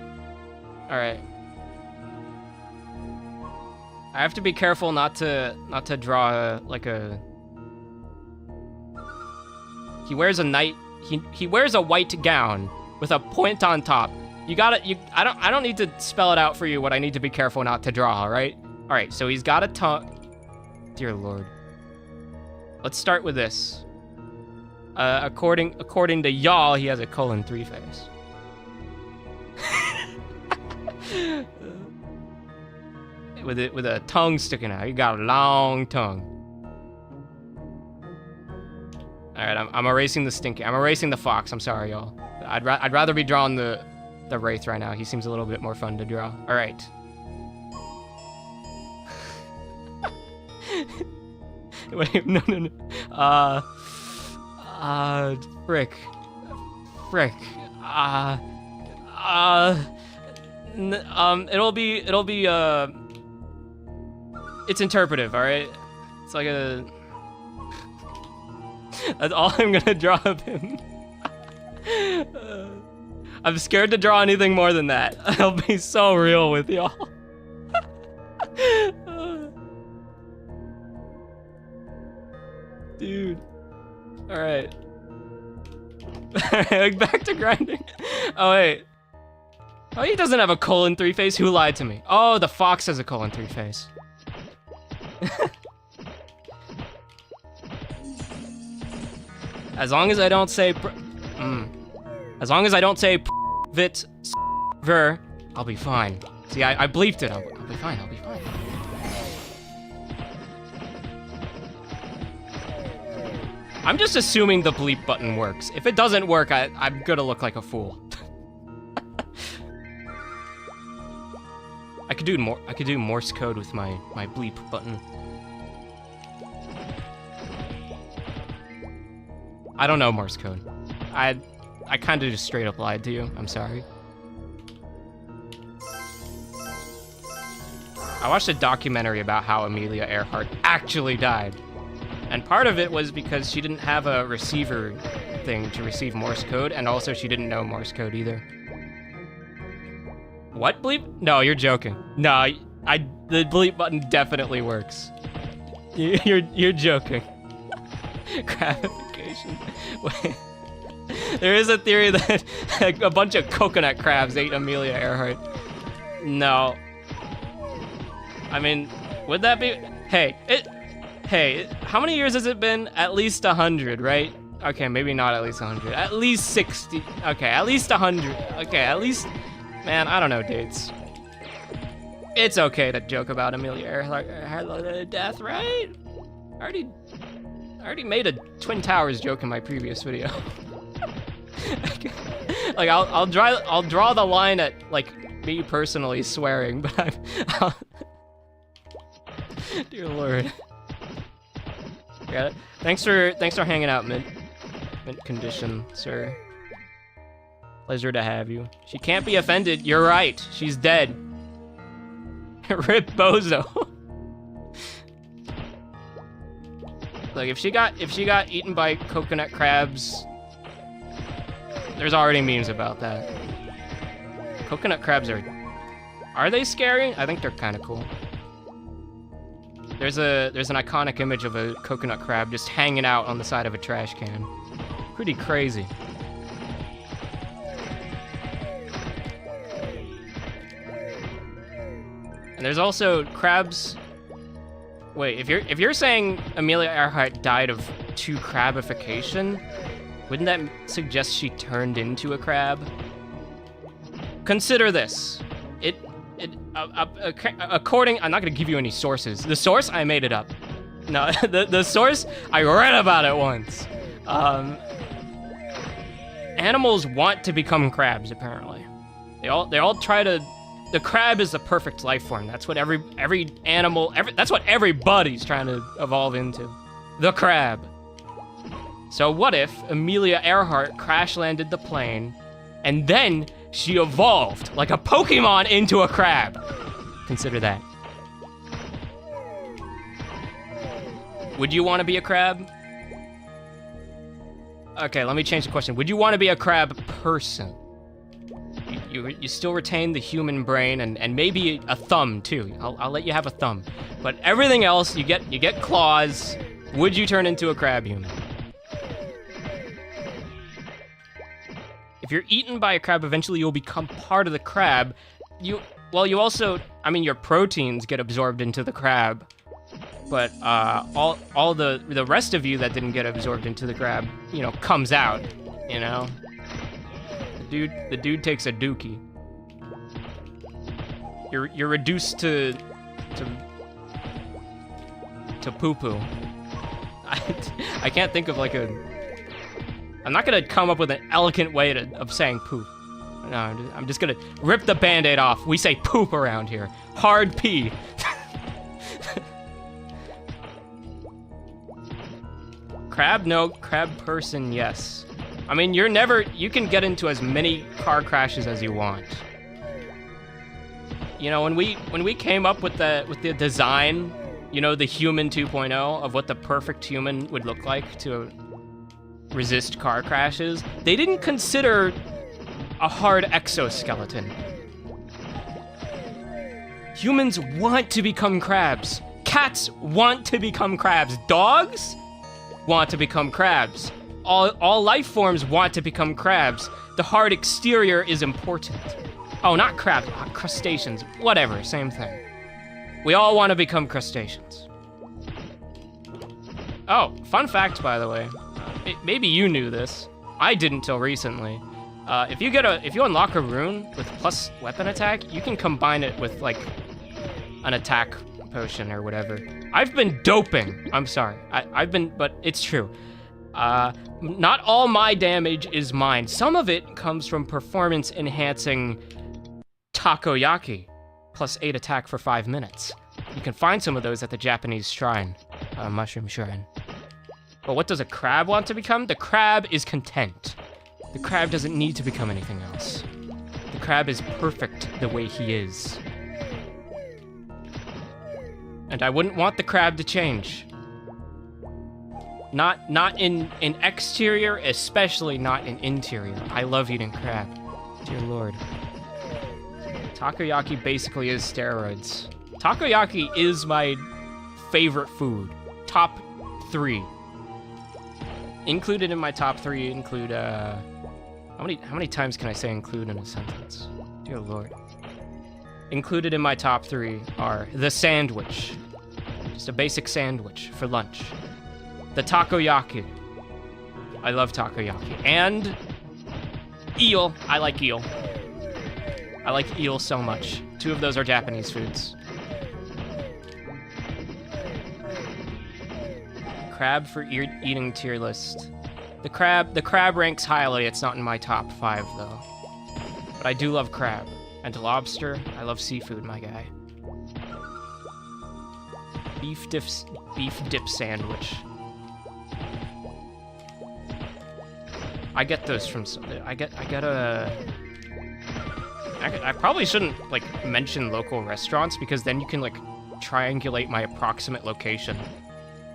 All right. I have to be careful not to draw like a. He wears he wears a white gown with a point on top. I don't need to spell it out for you what I need to be careful not to draw, all right? All right, so he's got a tongue. Dear Lord. Let's start with this. According to y'all, he has a :3 face. with a tongue sticking out. He got a long tongue. All right, I'm erasing the stinky. I'm erasing the fox. I'm sorry, y'all. I'd rather be drawing the wraith right now. He seems a little bit more fun to draw. All right. Wait, no. Frick. It'll be it's interpretive, all right? It's like a. That's all I'm gonna draw of him. I'm scared to draw anything more than that. I'll be so real with y'all. Dude. Alright. Back to grinding. Oh, wait. Oh, he doesn't have a colon 3 face? Who lied to me? Oh, the fox has a colon 3 face. As long as I don't say as long as I don't say vit ver, I'll be fine. See, I bleeped it. I'll be fine. I'll be fine. I'm just assuming the bleep button works. If it doesn't work, I'm gonna look like a fool. I could do Morse code with my bleep button. I don't know Morse code. I kind of just straight up lied to you. I'm sorry. I watched a documentary about how Amelia Earhart actually died. And part of it was because she didn't have a receiver thing to receive Morse code, and also she didn't know Morse code either. What bleep? No, you're joking. No, the bleep button definitely works. You're joking. Crabbification. Wait. There is a theory that a bunch of coconut crabs ate Amelia Earhart. No. I mean, would that be? Hey, how many years has it been? At least 100, right? Okay, maybe not at least 100. At least 60. Okay, at least 100. Okay, at least. Man, I don't know dates. It's okay to joke about Amelia Earhart's death, right? I already made a Twin Towers joke in my previous video. Like I'll draw the line at like me personally swearing, but dear Lord. Got it. Thanks for hanging out, mint condition, sir. Pleasure to have you. She can't be offended. You're right. She's dead. Rip Bozo. Like if she got eaten by coconut crabs, there's already memes about that. Coconut crabs are they scary? I think they're kind of cool. There's an iconic image of a coconut crab just hanging out on the side of a trash can. Pretty crazy. And there's also crabs. Wait, if you're saying Amelia Earhart died of 2 crabification, wouldn't that suggest she turned into a crab? Consider this. According, I'm not gonna give you any sources. The source, I made it up. No, the source, I read about it once. Animals want to become crabs, apparently. They all try to. The crab is the perfect life form. That's what every animal, that's what everybody's trying to evolve into. The crab. So what if Amelia Earhart crash landed the plane, and then she evolved like a Pokemon into a crab? Consider that. Would you want to be a crab? Okay, let me change the question. Would you want to be a crab person? You still retain the human brain and maybe a thumb too. I'll let you have a thumb, but everything else you get claws. Would you turn into a crab human? If you're eaten by a crab, eventually you'll become part of the crab. You also, I mean, your proteins get absorbed into the crab, but all the rest of you that didn't get absorbed into the crab, comes out, The dude takes a dookie. You're reduced to poo-poo. I can't think of I'm not gonna come up with an elegant way of saying poop. No, I'm just gonna rip the Band-Aid off. We say poop around here. Hard P. Crab, no. Crab person, yes. I mean, you can get into as many car crashes as you want. You know, when we came up with the design, you know, the human 2.0 of what the perfect human would look like to resist car crashes, they didn't consider a hard exoskeleton. Humans want to become crabs. Cats want to become crabs. Dogs want to become crabs. All life forms want to become crabs. The hard exterior is important. Oh, not crabs, crustaceans. Whatever, same thing. We all want to become crustaceans. Oh, fun fact, by the way. Maybe you knew this. I didn't till recently. If you unlock a rune with plus weapon attack, you can combine it with like an attack potion or whatever. I've been doping. I'm sorry. But it's true. Not all my damage is mine. Some of it comes from performance enhancing takoyaki, plus 8 attack for 5 minutes. You can find some of those at the Japanese shrine, mushroom shrine. But what does a crab want to become? The crab is content. The crab doesn't need to become anything else. The crab is perfect the way he is. And I wouldn't want the crab to change. Not in exterior, especially not in interior. I love eating crab. Dear Lord. Takoyaki basically is steroids. Takoyaki is my favorite food. Top 3. Included in my top 3 include, how many times can I say include in a sentence? Dear Lord. Included in my top 3 are the sandwich. Just a basic sandwich for lunch. The takoyaki. I love takoyaki. And eel. I like eel. I like eel so much. 2 of those are Japanese foods. Crab for eating tier list. The crab ranks highly. It's not in my top 5 though. But I do love crab. And lobster. I love seafood, my guy. Beef dip sandwich. I get those from I probably shouldn't like mention local restaurants because then you can like triangulate my approximate location.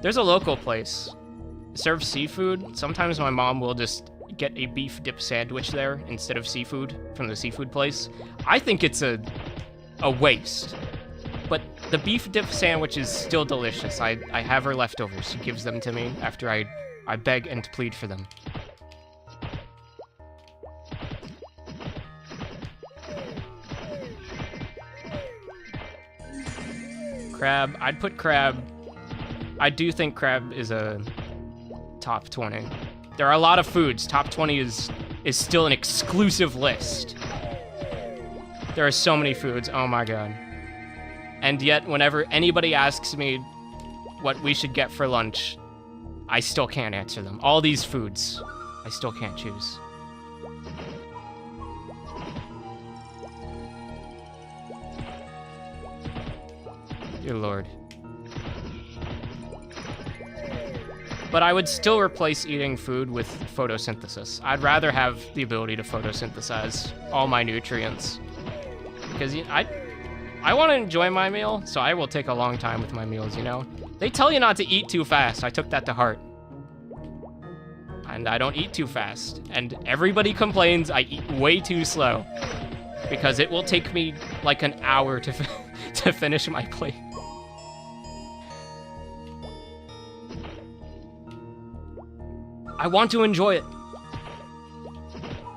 There's a local place. It serves seafood. Sometimes my mom will just get a beef dip sandwich there instead of seafood from the seafood place. I think it's a waste. But the beef dip sandwich is still delicious. I have her leftovers. She gives them to me after I beg and plead for them. Crab. I'd put crab. I do think crab is a top 20. There are a lot of foods. Top 20 is still an exclusive list. There are so many foods. Oh my god. And yet, whenever anybody asks me what we should get for lunch, I still can't answer them. All these foods, I still can't choose. Dear Lord. But I would still replace eating food with photosynthesis. I'd rather have the ability to photosynthesize all my nutrients. Because I want to enjoy my meal, so I will take a long time with my meals, you know? They tell you not to eat too fast. I took that to heart. And I don't eat too fast. And everybody complains I eat way too slow. Because it will take me like an hour to finish my plate. I want to enjoy it.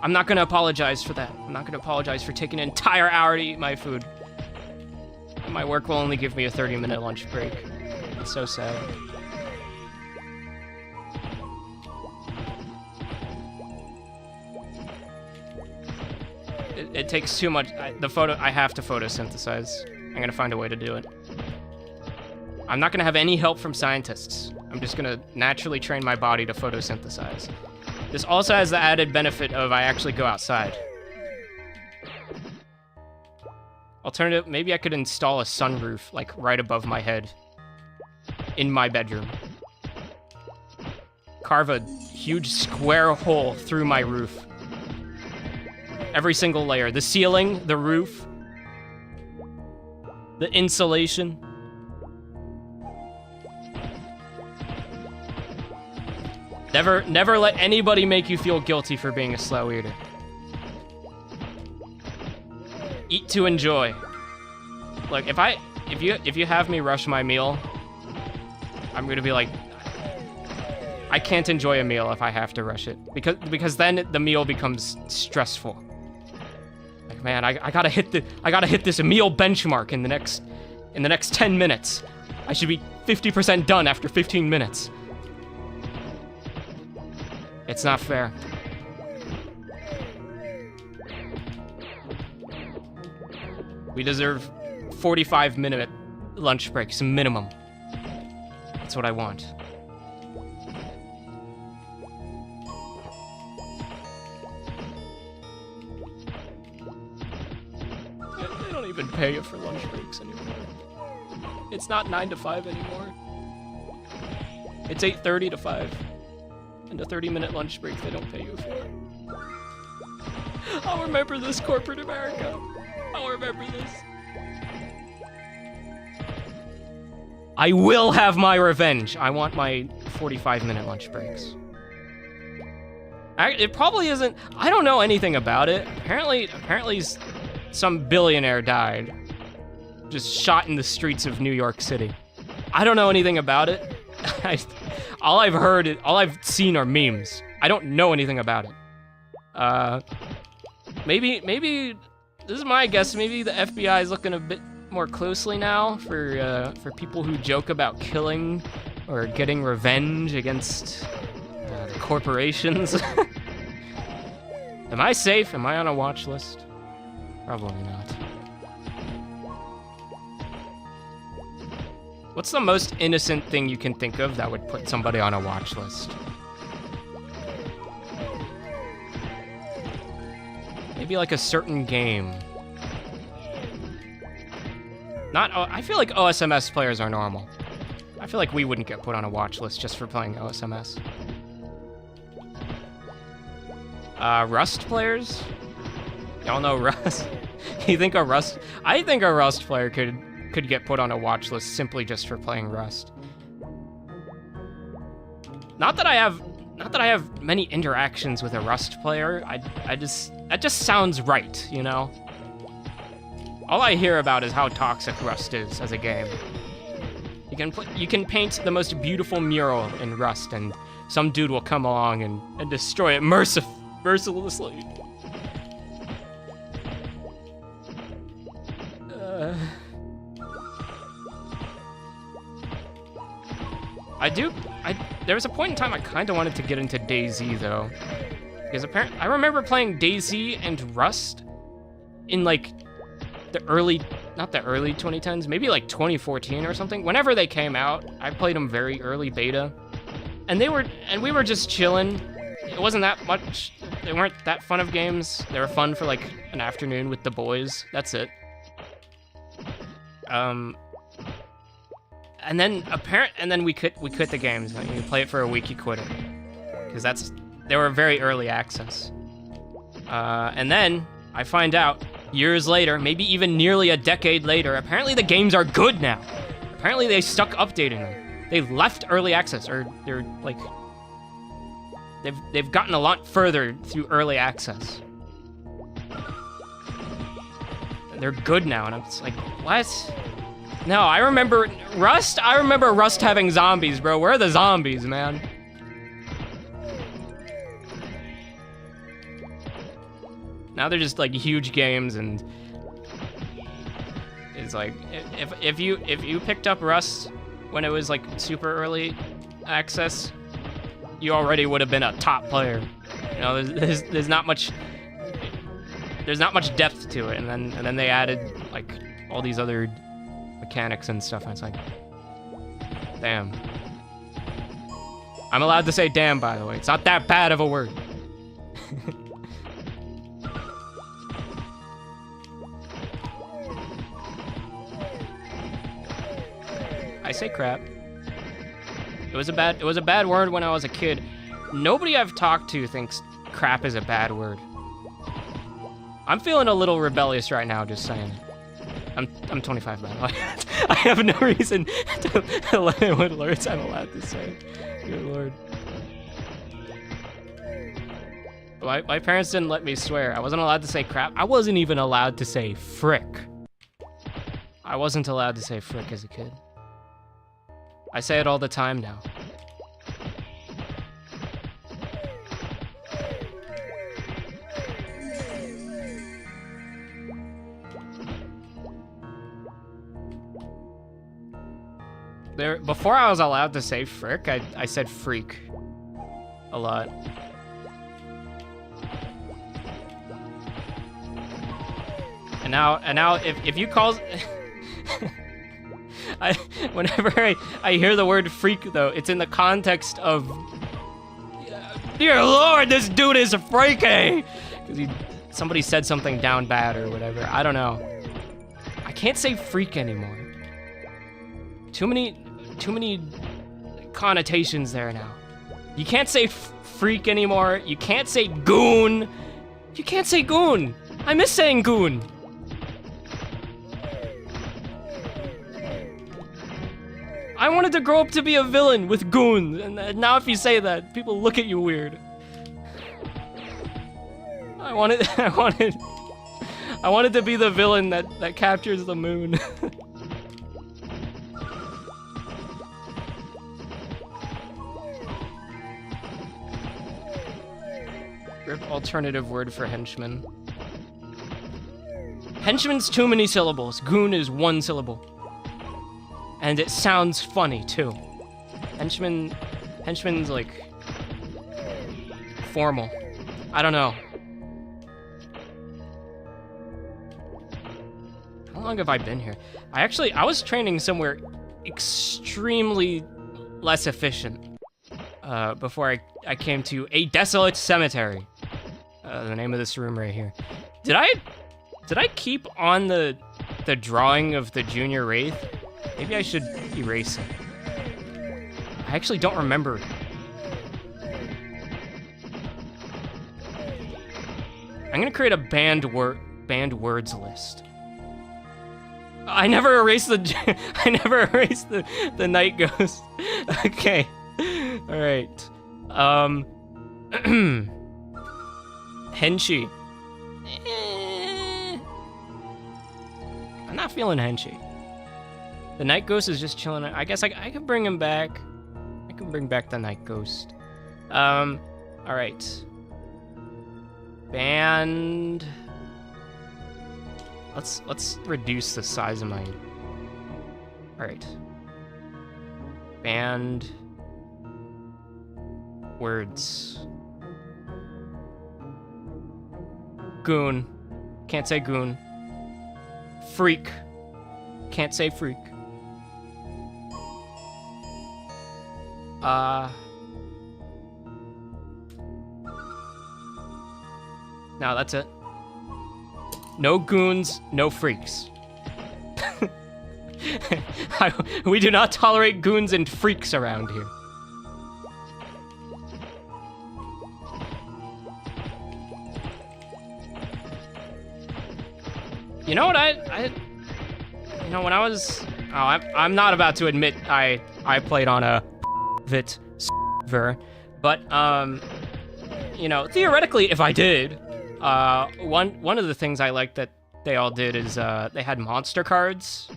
I'm not gonna apologize for that. I'm not gonna apologize for taking an entire hour to eat my food. My work will only give me a 30-minute lunch break. It's so sad. It takes too much. I have to photosynthesize. I'm gonna find a way to do it. I'm not gonna have any help from scientists. I'm just gonna naturally train my body to photosynthesize. This also has the added benefit of I actually go outside. Alternative, maybe I could install a sunroof, like, right above my head. In my bedroom. carve a huge square hole through my roof. Every single layer. The ceiling, the roof, the insulation. Never let anybody make you feel guilty for being a slow eater. Eat to enjoy. Look, if you have me rush my meal, I'm gonna be like, I can't enjoy a meal if I have to rush it, because then the meal becomes stressful. Like, man, I gotta hit this meal benchmark in the next 10 minutes. I should be 50% done after 15 minutes. It's not fair. We deserve 45-minute lunch breaks minimum. That's what I want. They don't even pay you for lunch breaks anymore. It's not 9 to 5 anymore. It's 8:30 to 5. And a 30-minute lunch break they don't pay you for. I'll remember this, corporate America. I'll remember this. I will have my revenge. I want my 45-minute lunch breaks. It probably isn't. I don't know anything about it. Apparently some billionaire died. Just shot in the streets of New York City. I don't know anything about it. All I've seen are memes. I don't know anything about it. Maybe this is my guess. Maybe the FBI is looking a bit more closely now for people who joke about killing or getting revenge against the corporations. Am I safe? Am I on a watch list? Probably not. What's the most innocent thing you can think of that would put somebody on a watch list? Maybe like a certain game. I feel like OSMS players are normal. I feel like we wouldn't get put on a watch list just for playing OSMS. Rust players? Y'all know Rust? You think a Rust? I think a Rust player could get put on a watch list simply just for playing Rust. Not that I have many interactions with a Rust player. That just sounds right, you know? All I hear about is how toxic Rust is as a game. You can paint the most beautiful mural in Rust, and some dude will come along and destroy it mercilessly. There was a point in time I kind of wanted to get into DayZ though, because apparently I remember playing DayZ and Rust in like not the early 2010s, maybe like 2014 or something. Whenever they came out, I played them very early beta, and we were just chilling. It wasn't that much. They weren't that fun of games. They were fun for like an afternoon with the boys. That's it. And then we quit the games. Like, you play it for a week, you quit it, because they were very early access. And then I find out years later, maybe even nearly a decade later, apparently the games are good now. Apparently they stuck updating them. They left early access, or they're like they've gotten a lot further through early access. They're good now, and it's like, what? No, I remember Rust having zombies, bro. Where are the zombies, man? Now they're just like huge games, and it's like if you picked up Rust when it was like super early access, you already would have been a top player. You know, there's not much depth to it, and then they added like all these other mechanics and stuff, and it's like, damn. I'm allowed to say damn, by the way. It's not that bad of a word. I say crap. It was a bad word when I was a kid. Nobody I've talked to thinks crap is a bad word. I'm feeling a little rebellious right now, just saying. I'm 25, by the way. I have no reason to limit what words I'm allowed to say. Good lord. My parents didn't let me swear. I wasn't allowed to say crap. I wasn't even allowed to say frick. I wasn't allowed to say frick as a kid. I say it all the time now. Before I was allowed to say frick, I said freak a lot. And now if you call whenever I hear the word freak though, it's in the context of dear lord, this dude is freaky, because somebody said something down bad or whatever. I don't know. I can't say freak anymore. Too many connotations there now. You can't say freak anymore. You can't say goon. You can't say goon. I miss saying goon. I wanted to grow up to be a villain with goon, and now if you say that, people look at you weird. I wanted to be the villain that captures the moon. Rip alternative word for henchman. Henchman's too many syllables. Goon is one syllable. And it sounds funny, too. Henchman's like formal. I don't know. How long have I been here? I was training somewhere extremely less efficient before I came to a desolate cemetery. The name of this room right here. Did I keep on the drawing of the Junior Wraith? Maybe I should erase it. I actually don't remember. I'm gonna create a banned words list. I never erased the night ghost. Okay. All right. Henchy. I'm not feeling Henchy. The night ghost is just chilling. I guess I can bring him back. I can bring back the night ghost. All right. Band. Let's reduce the size of my. All right. Band. Words. Goon. Can't say goon. Freak. Can't say freak. No, that's it. No goons, no freaks. We do not tolerate goons and freaks around here. You know what you know, when I was, I'm not about to admit I played on a Vit server, but you know, theoretically, if I did, one of the things I liked that they all did is they had monster cards,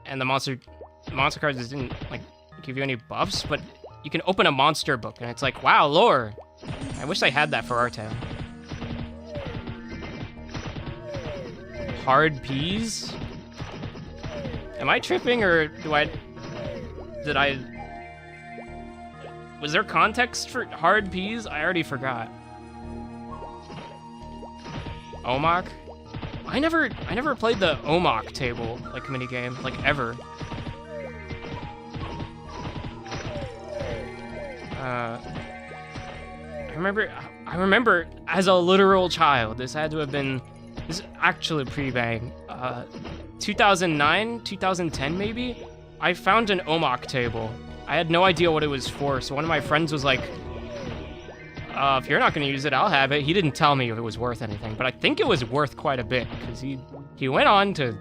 and the monster cards didn't like give you any buffs, but you can open a monster book, and it's like, wow, lore. I wish they had that for artale. Hard peas? Am I tripping, or was there context for hard peas? I already forgot. Omok? I never played the Omok table, like, minigame, like, ever. I remember as a literal child, this had to have been, this is actually pre-bang, 2009, 2010 maybe? I found an Omok table I had no idea what it was for, so one of my friends was like, if you're not gonna use it, I'll have it. He didn't tell me if it was worth anything, but I think it was worth quite a bit, because he went on to,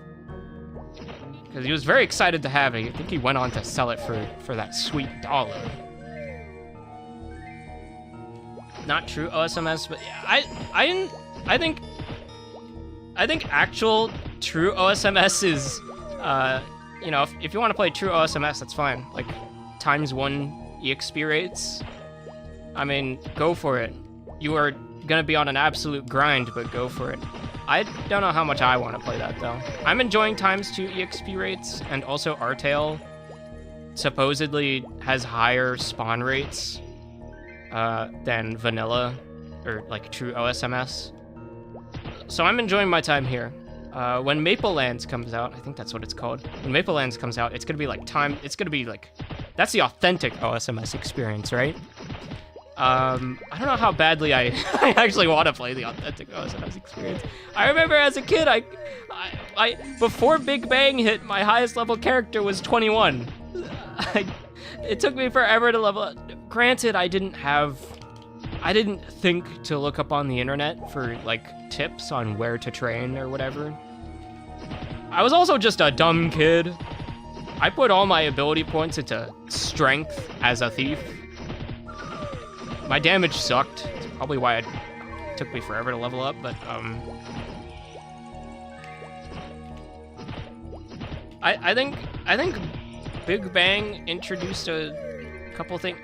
because he was very excited to have it. I think he went on to sell it for that sweet $1. Not true OSMS, but yeah, I think actual true OSMS is, you know, if you want to play true OSMS, that's fine. Like, ×1 EXP rates. I mean, go for it. You are gonna be on an absolute grind, but go for it. I don't know how much I want to play that, though. I'm enjoying ×2 EXP rates, and also artale supposedly has higher spawn rates than vanilla, or like true OSMS. So I'm enjoying my time here. When Maple Lands comes out, I think that's what it's called. When Maple Lands comes out, it's gonna be like that's the authentic OSMS experience, right? I don't know how badly I actually want to play the authentic OSMS experience. I remember as a kid, I before Big Bang hit, my highest level character was 21. It took me forever to level up. Granted, I didn't think to look up on the internet for like tips on where to train or whatever. I was also just a dumb kid. I put all my ability points into strength as a thief. My damage sucked. That's probably why it took me forever to level up, but I think Big Bang introduced a couple things.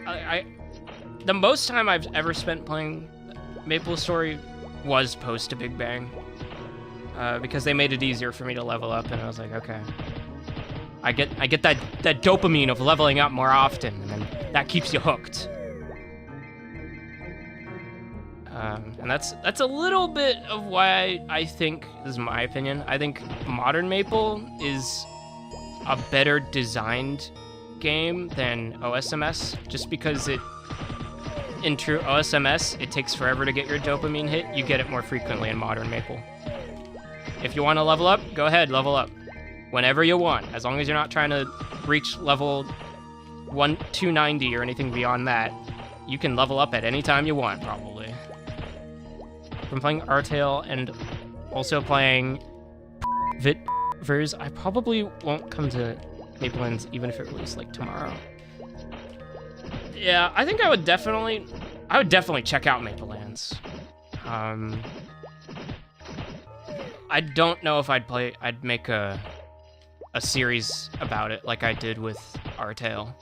The most time I've ever spent playing Maple Story was post to Big Bang, because they made it easier for me to level up, and I was like, okay, I get that dopamine of leveling up more often, and then that keeps you hooked. And that's a little bit of why I think, this is my opinion, I think Modern Maple is a better designed game than OSMS, just because in true OSMS, it takes forever to get your dopamine hit. You get it more frequently in Modern Maple. If you want to level up, go ahead, level up. Whenever you want, as long as you're not trying to reach level 290 or anything beyond that, you can level up at any time you want, probably. I'm playing artale and also playing Vitvers. I probably won't come to Maple Lands even if it released like tomorrow. Yeah, I think I would definitely check out Maple Lands. I don't know if I'd make a series about it like I did with Artale.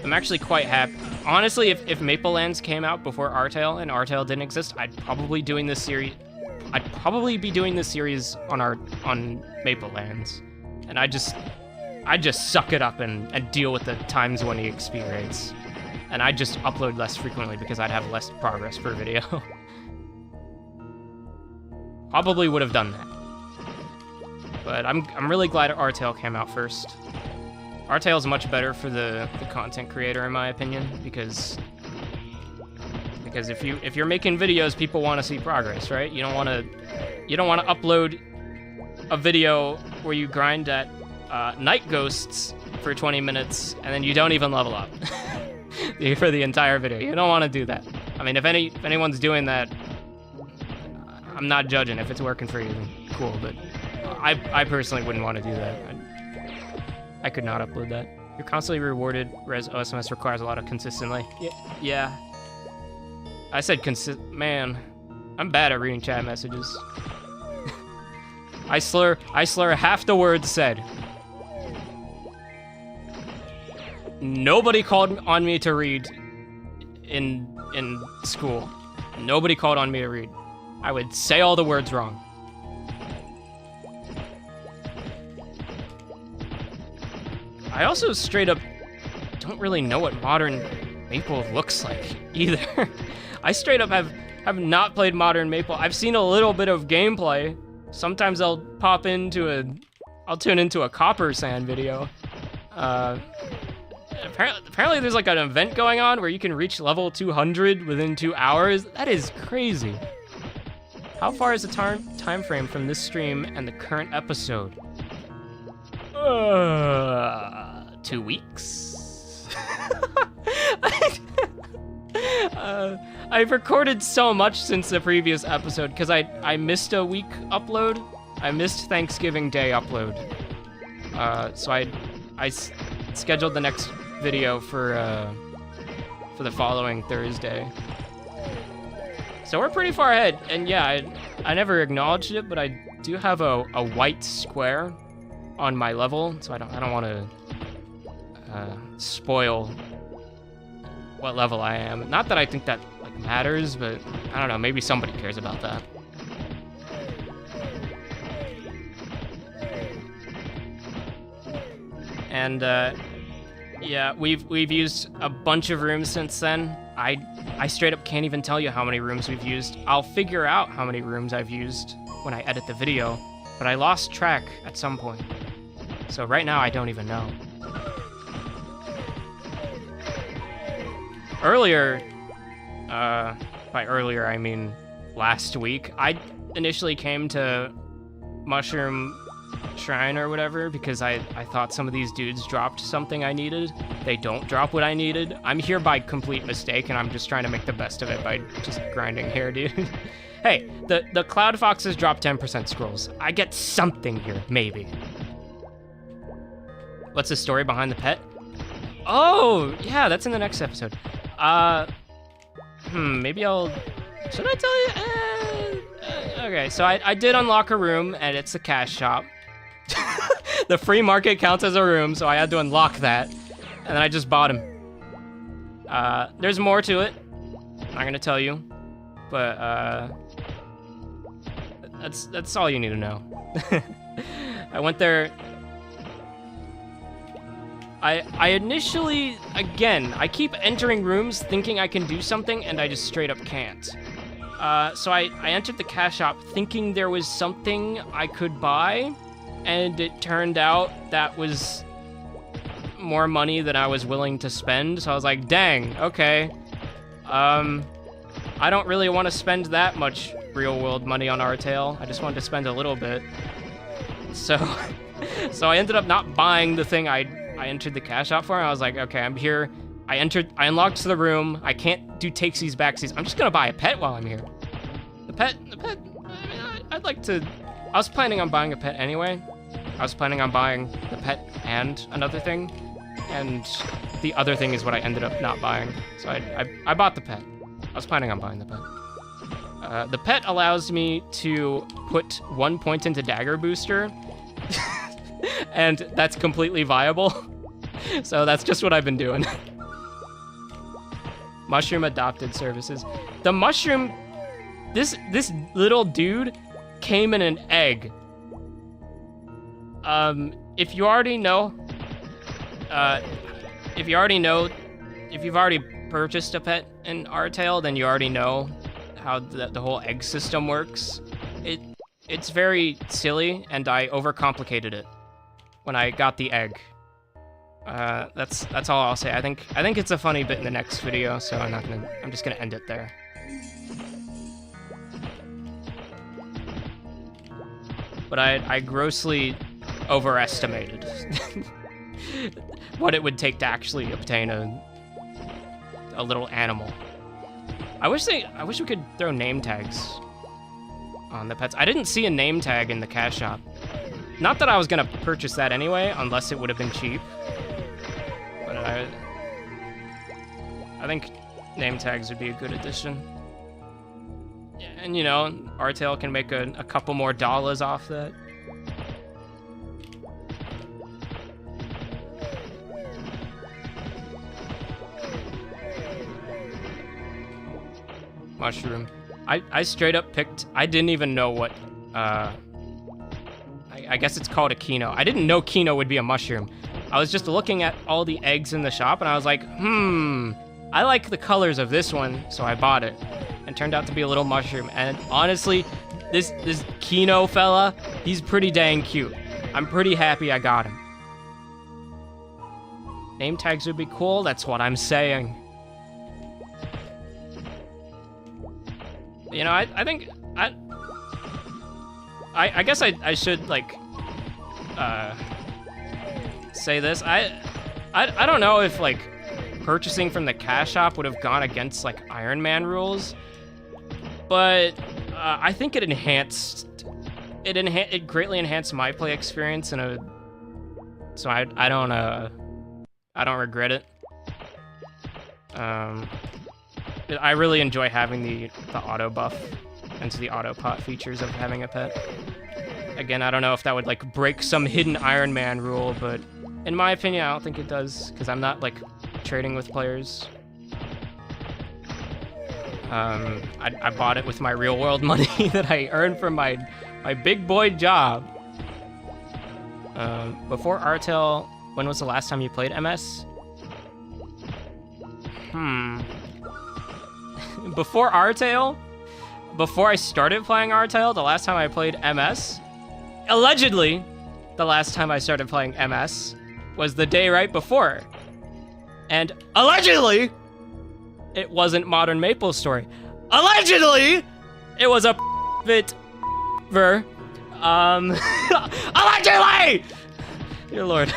I'm actually quite happy. Honestly, if Maple Lands came out before Artale and Artale didn't exist, I'd probably be doing this series on Maple Lands. And I just suck it up and deal with the ×1 EXP rates. And I'd just upload less frequently because I'd have less progress per video. Probably would have done that. But I'm really glad Artale came out first. Artale is much better for the content creator, in my opinion, because if you're making videos, people want to see progress, right? You don't want to upload a video where you grind at night ghosts for 20 minutes and then you don't even level up for the entire video. You don't want to do that. I mean, if anyone's doing that, I'm not judging. If it's working for you, then cool. But I personally wouldn't want to do that. I could not upload that. You're constantly rewarded, whereas OSMS requires a lot of consistently. Yeah. I said man, I'm bad at reading chat messages. I slur half the words said. Nobody called on me to read in school. Nobody called on me to read. I would say all the words wrong. I also straight up don't really know what Modern Maple looks like either. I straight up have not played Modern Maple. I've seen a little bit of gameplay. Sometimes I'll tune into a Copper Sand video. Apparently there's like an event going on where you can reach level 200 within 2 hours. That is crazy. How far is the time frame from this stream and the current episode? 2 weeks? I've recorded so much since the previous episode because I missed a week upload. I missed Thanksgiving Day upload. So I scheduled the next video for the following Thursday. So we're pretty far ahead, and yeah, I never acknowledged it, but I do have a white square on my level, so I don't want to spoil what level I am. Not that I think that like matters, but I don't know, maybe somebody cares about that. And yeah, we've used a bunch of rooms since then. I straight up can't even tell you how many rooms we've used. I'll figure out how many rooms I've used when I edit the video, but I lost track at some point. So right now I don't even know. Earlier, by earlier I mean last week, I initially came to Mushroom Shrine or whatever because I thought some of these dudes dropped something I needed. They don't drop what I needed. I'm here by complete mistake, and I'm just trying to make the best of it by just grinding here, dude. Hey, the Cloud Foxes drop 10% scrolls. I get something here, maybe. What's the story behind the pet? Oh, yeah, that's in the next episode. Maybe I'll... Should I tell you? Okay, so I did unlock a room, and it's a cash shop. The free market counts as a room, so I had to unlock that. And then I just bought him. There's more to it. I'm not gonna tell you. But, that's all you need to know. I went there... I initially, again, I keep entering rooms thinking I can do something, and I just straight up can't. So I entered the cash shop thinking there was something I could buy, and it turned out that was more money than I was willing to spend, so I was like, dang, okay. I don't really want to spend that much real-world money on Artale. I just wanted to spend a little bit. So, so I ended up not buying the thing I entered the cash shop for, and I was like, okay, I'm here. I unlocked the room. I can't do takesies, backsies. I'm just gonna buy a pet while I'm here. The pet, I mean, I'd like to... I was planning on buying a pet anyway. I was planning on buying the pet and another thing, and the other thing is what I ended up not buying. So I bought the pet. I was planning on buying the pet. The pet allows me to put 1 point into Dagger Booster, and that's completely viable. So that's just what I've been doing. Mushroom adopted services. The mushroom, this little dude came in an egg. If you already know, if you've already purchased a pet in Artale, then you already know how the whole egg system works. It's very silly, and I overcomplicated it when I got the egg. That's all I'll say. I think it's a funny bit in the next video, so I'm just gonna end it there. But I grossly overestimated what it would take to actually obtain a little animal. I wish we could throw name tags on the pets. I didn't see a name tag in the cash shop. Not that I was gonna purchase that anyway, unless it would have been cheap. But I think name tags would be a good addition. And you know, Artale can make a couple more dollars off that. Mushroom. I straight up picked, I didn't even know what, I guess it's called a Kino. I didn't know Kino would be a mushroom. I was just looking at all the eggs in the shop, and I was like, I like the colors of this one, so I bought it. And turned out to be a little mushroom. And honestly, this Kino fella, he's pretty dang cute. I'm pretty happy I got him. Name tags would be cool, that's what I'm saying. You know, I think, I guess I should, like, say this. I don't know if, like, purchasing from the cash shop would have gone against like Iron Man rules, but I think it greatly enhanced my play experience so I don't regret it. I really enjoy having the auto buff and the auto pot features of having a pet. Again, I don't know if that would like break some hidden Iron Man rule, but in my opinion, I don't think it does, because I'm not like trading with players. I bought it with my real world money that I earned from my big boy job. Before artale, when was the last time you played MS? Before artale? Before I started playing artale, the last time I played MS? Allegedly, the last time I started playing MS was the day right before. And allegedly, it wasn't Modern Maple Story. Allegedly, it was a bit ver. Allegedly! Dear Lord.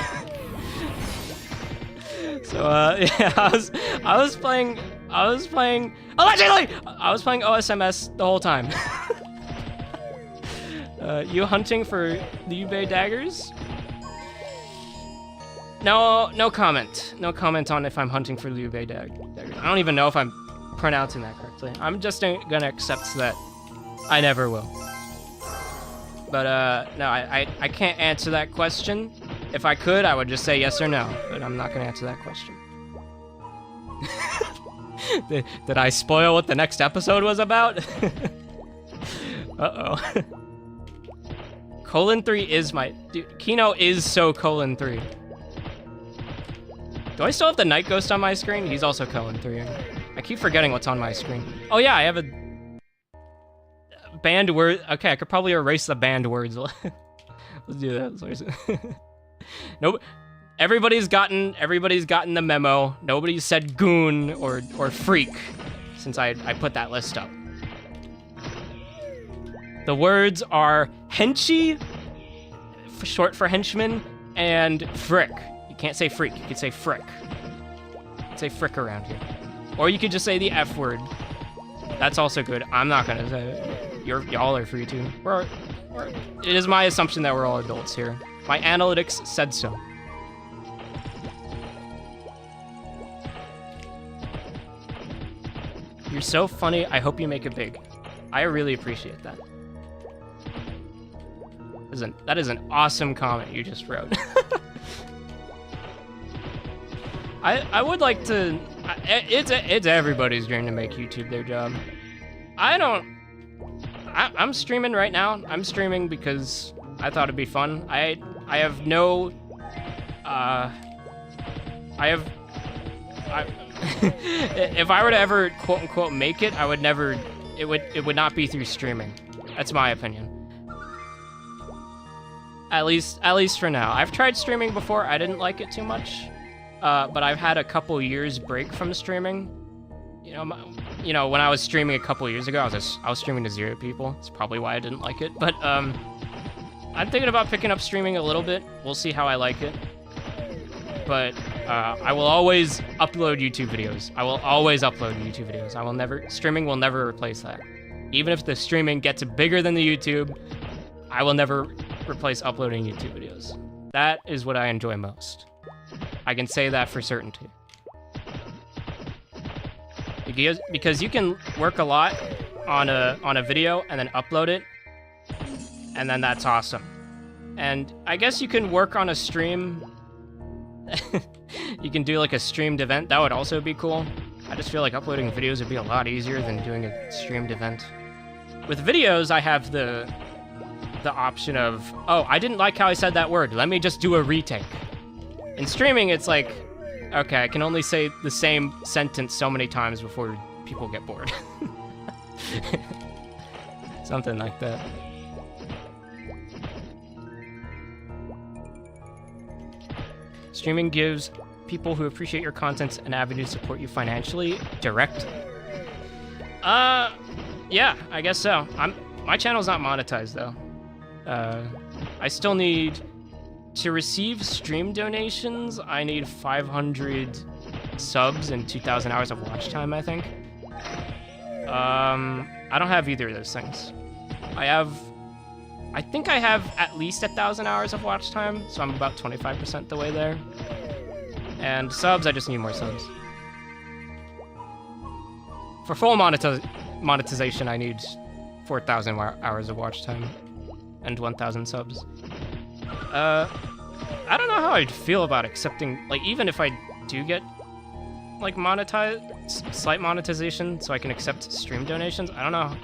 So, yeah, I was playing allegedly! I was playing OSMS the whole time. You hunting for Liu-Bei daggers? No comment. No comment on if I'm hunting for Liu-Bei daggers. I don't even know if I'm pronouncing that correctly. I'm just gonna accept that I never will. But, no, I can't answer that question. If I could, I would just say yes or no, but I'm not gonna answer that question. Did I spoil what the next episode was about? Uh-oh. Colon 3 is my... Dude, Kino is so Colon 3. Do I still have the Night Ghost on my screen? He's also Colon 3. I keep forgetting what's on my screen. Oh yeah, I have a... banned word... Okay, I could probably erase the banned words. Let's do that. Nope. Everybody's gotten the memo. Nobody said goon or freak since I put that list up. The words are henchy, short for henchman, and frick. You can't say freak, you could say frick. You could say frick around here. Or you could just say the F word. That's also good. I'm not gonna say it. Y'all are free to. It is my assumption that we're all adults here. My analytics said so. You're so funny, I hope you make it big. I really appreciate that. That is an awesome comment you just wrote. I would like to... It's everybody's dream to make YouTube their job. I'm streaming right now. I'm streaming because I thought it'd be fun. I have no... if I were to ever quote-unquote make it, I would never... It would not be through streaming. That's my opinion. At least for now. I've tried streaming before. I didn't like it too much. But I've had a couple years break from streaming. You know, when I was streaming a couple years ago, I was streaming to 0 people. That's probably why I didn't like it. But I'm thinking about picking up streaming a little bit. We'll see how I like it. But I will always upload YouTube videos. Streaming will never replace that. Even if the streaming gets bigger than the YouTube, I will never replace uploading YouTube videos. That is what I enjoy most. I can say that for certainty. Because you can work a lot on a video and then upload it, and then that's awesome. And I guess you can work on a stream. You can do like a streamed event. That would also be cool. I just feel like uploading videos would be a lot easier than doing a streamed event. With videos, I have the option of, oh, I didn't like how I said that word. Let me just do a retake. In streaming, it's like, okay, I can only say the same sentence so many times before people get bored. Something like that. Streaming gives people who appreciate your content an avenue to support you financially directly. Yeah, I guess so. My channel's not monetized though. I still need to receive stream donations. I need 500 subs and 2,000 hours of watch time, I think. I don't have either of those things. I think I have at least 1,000 hours of watch time, so I'm about 25% the way there. And subs, I just need more subs. For full monetization, I need 4,000 hours of watch time and 1,000 subs. I don't know how I'd feel about accepting, like, even if I do get, like, slight monetization so I can accept stream donations. I don't know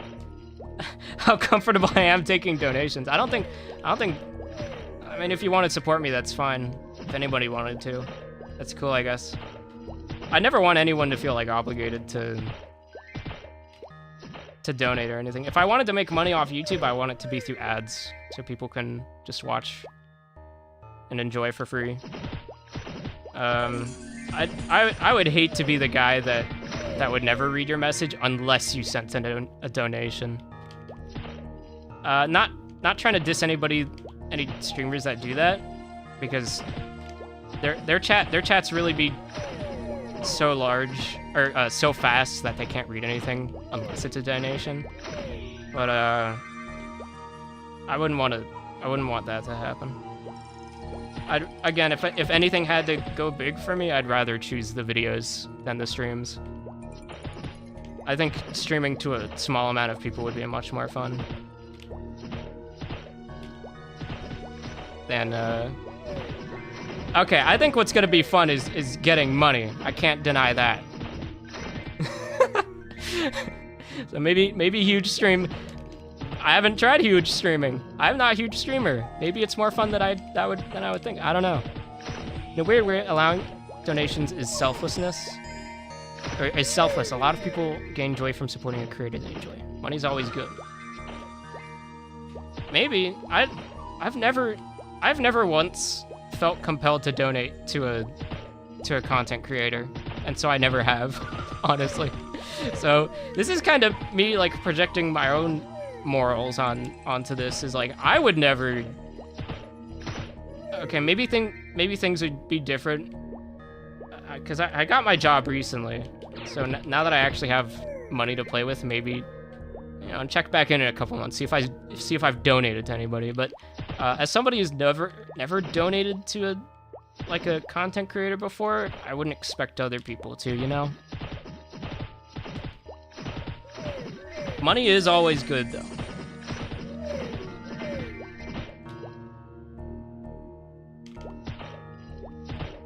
how comfortable I am taking donations. I don't think, I mean, if you want to support me, that's fine. If anybody wanted to, that's cool, I guess. I never want anyone to feel, like, obligated to donate or anything. If I wanted to make money off YouTube, I want it to be through ads, so people can just watch and enjoy for free. I would hate to be the guy that would never read your message unless you sent a donation. Not trying to diss any streamers that do that, because their chats really be so large or so fast that they can't read anything unless it's a donation. But I wouldn't want that to happen. Again, if anything had to go big for me, I'd rather choose the videos than the streams. I think streaming to a small amount of people would be much more fun than okay, I think what's gonna be fun is getting money. I can't deny that. So maybe huge stream. I haven't tried huge streaming. I'm not a huge streamer. Maybe it's more fun than I would think. I don't know. The way we're allowing donations is selflessness. Or is selfless. A lot of people gain joy from supporting a creator they enjoy. Money's always good. Maybe I've never once felt compelled to donate to a content creator, and so I never have, honestly. So this is kind of me, like, projecting my own morals onto this. Is like, I would never. Okay, maybe things would be different, because I got my job recently, so now that I actually have money to play with, maybe, you know, check back in a couple months, see if I've donated to anybody. But as somebody who's never donated to a content creator before, I wouldn't expect other people to, you know. Money is always good, though.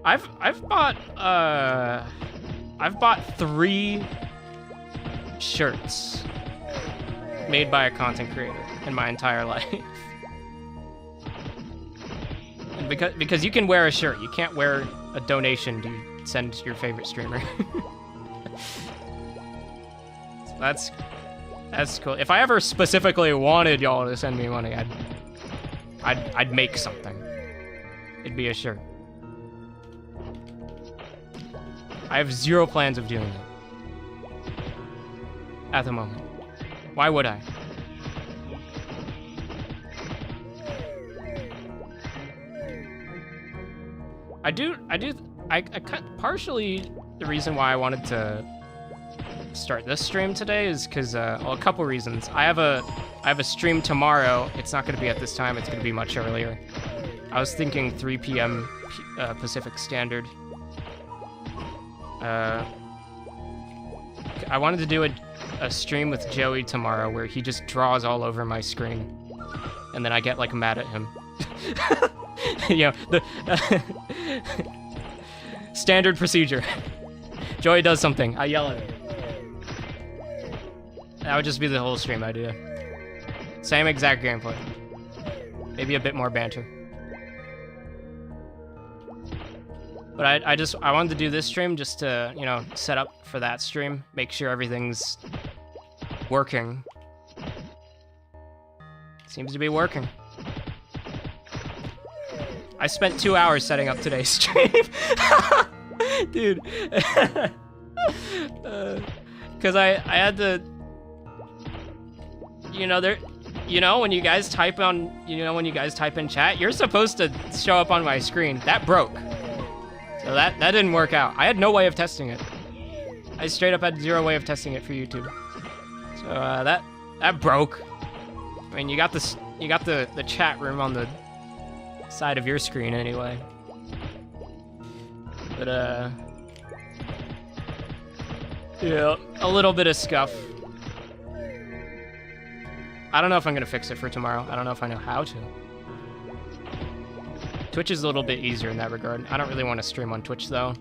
I've bought 3 shirts made by a content creator in my entire life. And because you can wear a shirt, you can't wear a donation to send to your favorite streamer. So that's cool. If I ever specifically wanted y'all to send me money, I'd make something. It'd be a shirt. I have 0 plans of doing it at the moment. Why would I? I partially the reason why I wanted to start this stream today is because, well, a couple reasons. I have a stream tomorrow. It's not going to be at this time. It's going to be much earlier. I was thinking 3 p.m. Pacific Standard. I wanted to do a stream with Joey tomorrow where he just draws all over my screen, and then I get, like, mad at him. You know, the standard procedure. Joey does something, I yell at him. That would just be the whole stream idea. Same exact gameplay. Maybe a bit more banter. But I wanted to do this stream just to, you know, set up for that stream, make sure everything's working. Seems to be working. I spent 2 hours setting up today's stream. Dude. Because I had to, you know, when you guys type in chat, you're supposed to show up on my screen. That broke. So that didn't work out. I had no way of testing it. I straight up had zero way of testing it for YouTube. So that broke. I mean, you got the chat room on the side of your screen anyway. But yeah, a little bit of scuff. I don't know if I'm gonna fix it for tomorrow. I don't know if I know how to. Twitch is a little bit easier in that regard. I don't really want to stream on Twitch though.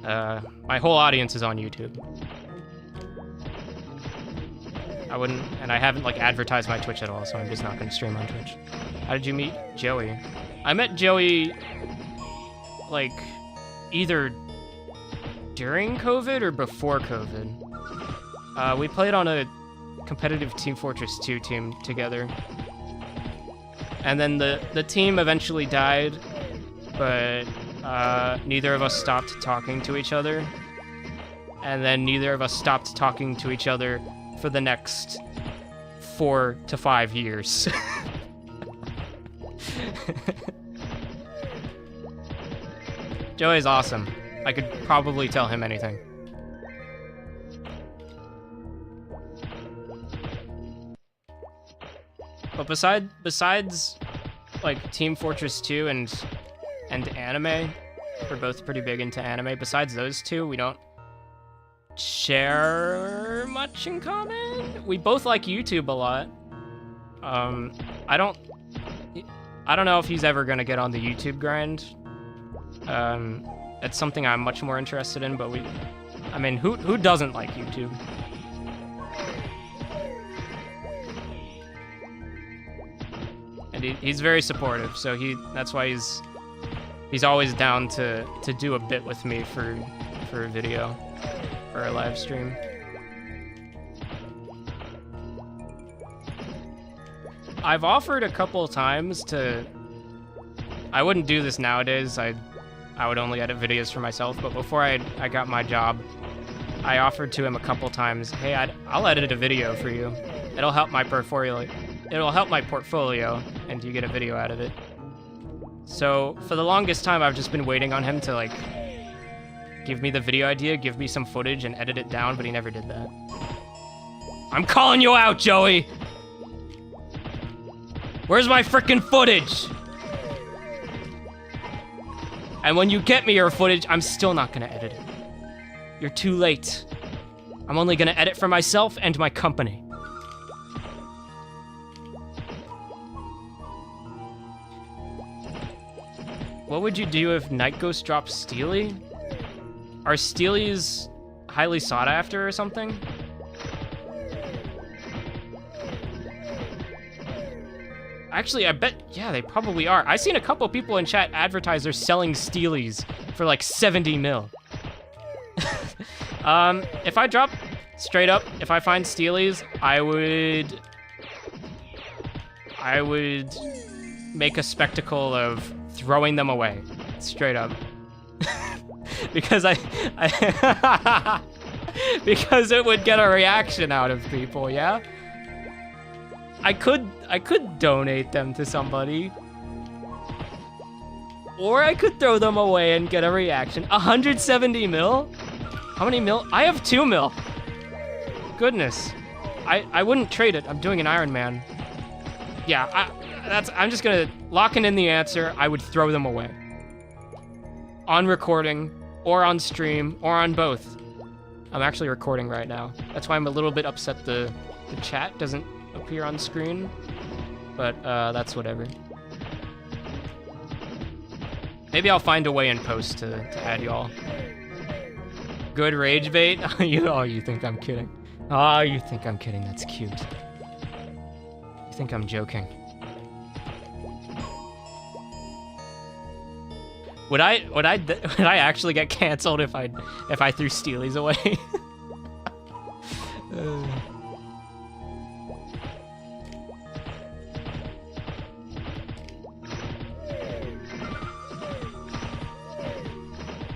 My whole audience is on YouTube. I wouldn't, and I haven't like advertised my Twitch at all, so I'm just not gonna stream on Twitch. How did you meet Joey? I met Joey like either during COVID or before COVID. We played on a competitive Team Fortress 2 team together. And then the team eventually died, but neither of us stopped talking to each other. And then neither of us stopped talking to each other for the next 4 to 5 years. Joey's awesome. I could probably tell him anything. But besides like Team Fortress 2 and anime, we're both pretty big into anime. Besides those two, we don't share much in common. We both like YouTube a lot. I don't know if he's ever gonna get on the YouTube grind. That's something I'm much more interested in, but I mean, who doesn't like YouTube? And he's very supportive, so that's why he's always down to do a bit with me for a video or a live stream. I've offered a couple times to. I wouldn't do this nowadays. I would only edit videos for myself. But before I got my job, I offered to him a couple times. Hey, I'll edit a video for you. It'll help my portfolio. It'll help my portfolio, and you get a video out of it. So for the longest time, I've just been waiting on him to like give me the video idea, give me some footage, and edit it down. But he never did that. I'm calling you out, Joey. Where's my frickin' footage? And when you get me your footage, I'm still not gonna edit it. You're too late. I'm only gonna edit for myself and my company. What would you do if Night Ghost drops Steely? Are Steelies highly sought after or something? Actually, I bet, yeah, they probably are. I've seen a couple people in chat advertise they're selling Steelies for like 70 mil. If I drop, straight up, if I find Steelies, I would make a spectacle of throwing them away, straight up. Because because it would get a reaction out of people, yeah? I could donate them to somebody. Or I could throw them away and get a reaction. 170 mil? How many mil? I have 2 mil. Goodness. I wouldn't trade it. I'm doing an Iron Man. Yeah, I'm just gonna lock in the answer. I would throw them away. On recording, or on stream, or on both. I'm actually recording right now. That's why I'm a little bit upset the chat doesn't appear on screen, but that's whatever. Maybe I'll find a way in post to add y'all. Good rage bait? You think I'm kidding. Oh, you think I'm kidding, that's cute. You think I'm joking. Would I actually get canceled if I threw Steelies away?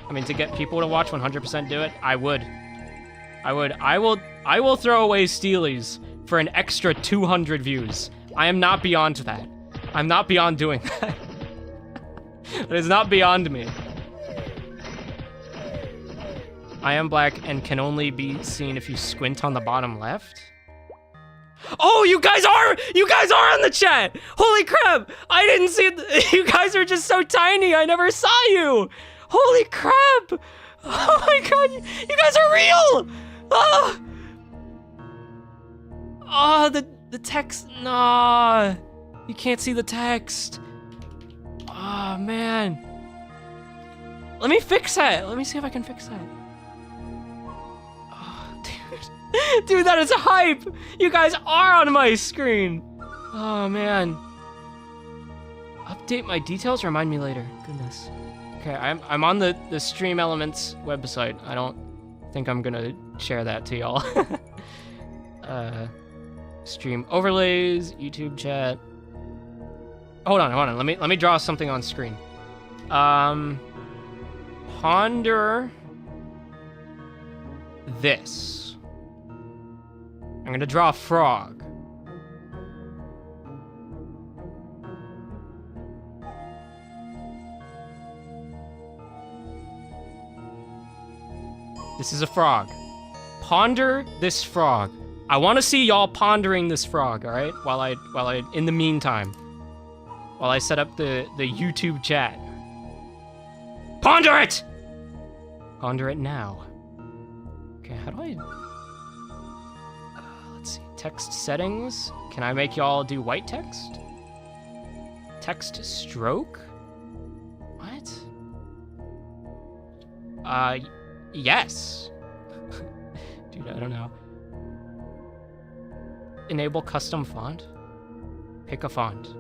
I mean, to get people to watch 100% do it, I would. I will throw away Steelies for an extra 200 views. I am not beyond that. I'm not beyond doing that. It is not beyond me. I am black and can only be seen if you squint on the bottom left. Oh, you guys are on the chat. Holy crap. I didn't see it. You guys are just so tiny. I never saw you. Holy crap. Oh my god. You guys are real. Oh, oh the text. Nah. You can't see the text. Oh man. Let me fix that. Let me see if I can fix that. Oh, dude. Dude, that is hype. You guys are on my screen. Oh man. Update my details, remind me later. Goodness. Okay, I'm on the Stream Elements website. I don't think I'm gonna share that to y'all. Stream overlays, YouTube chat. Hold on. Let me draw something on screen. Ponder this. I'm gonna draw a frog. This is a frog. Ponder this frog. I want to see y'all pondering this frog, all right? While I in the meantime, while I set up the YouTube chat. Ponder it! Ponder it now. Okay, how do I... let's see, text settings. Can I make y'all do white text? Text stroke? What? Yes. Dude, I don't know. Enable custom font? Pick a font.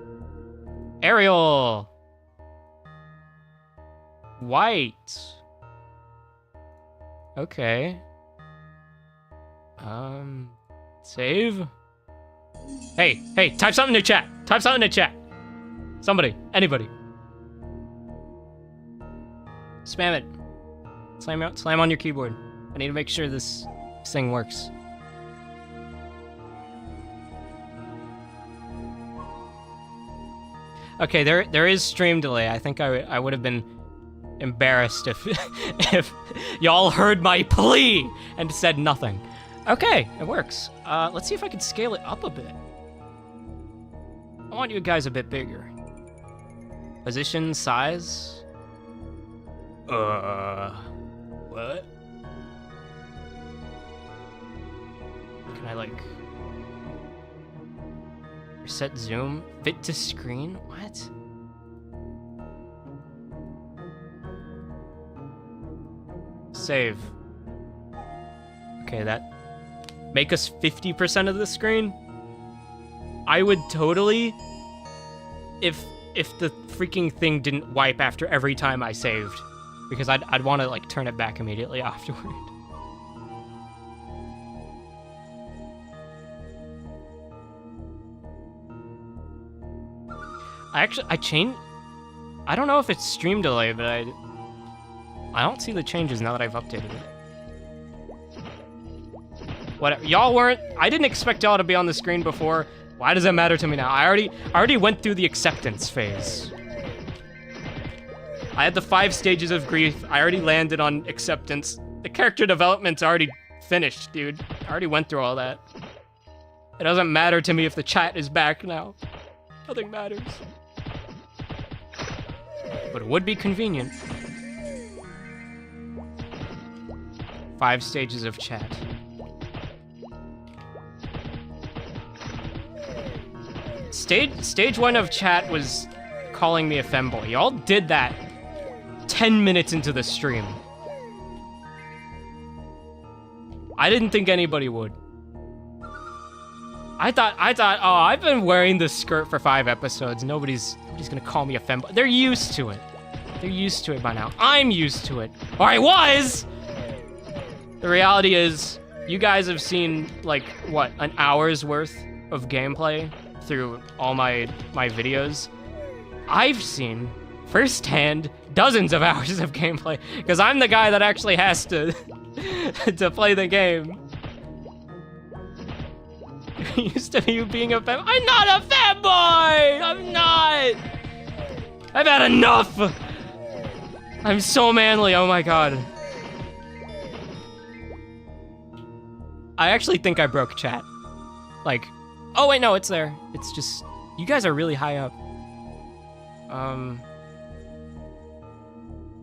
Arial! White. Okay. Save. Hey, type something in the chat. Type something in the chat. Somebody, anybody. Spam it. Slam on your keyboard. I need to make sure this thing works. Okay, there is stream delay. I think I would have been embarrassed if y'all heard my plea and said nothing. Okay, it works. Let's see if I can scale it up a bit. I want you guys a bit bigger. Position, size. What? Can I like reset zoom? Fit to screen? What? Save. Okay, that make us 50% of the screen. I would totally, if the freaking thing didn't wipe after every time I saved, because I'd want to like turn it back immediately afterward. I changed. I don't know if it's stream delay, but I don't see the changes now that I've updated it. Whatever. Y'all weren't. I didn't expect y'all to be on the screen before. Why does it matter to me now? I already went through the acceptance phase. I had the 5 stages of grief. I already landed on acceptance. The character development's already finished, dude. I already went through all that. It doesn't matter to me if the chat is back now. Nothing matters. But it would be convenient. 5 stages of chat. Stage 1 of chat was calling me a femboy. Y'all did that 10 minutes into the stream. I didn't think anybody would. I thought, oh, I've been wearing this skirt for 5 episodes. Nobody's gonna call me a femboy. They're used to it. They're used to it by now. I'm used to it. Or I was! The reality is, you guys have seen, like, what, an hour's worth of gameplay through all my videos. I've seen, firsthand, dozens of hours of gameplay, because I'm the guy that actually has to, to play the game. You're used to you being a fan. I'm not a fanboy! I'm not! I've had enough! I'm so manly, oh my god. I actually think I broke chat. Like, oh wait, no, it's there. It's just, you guys are really high up.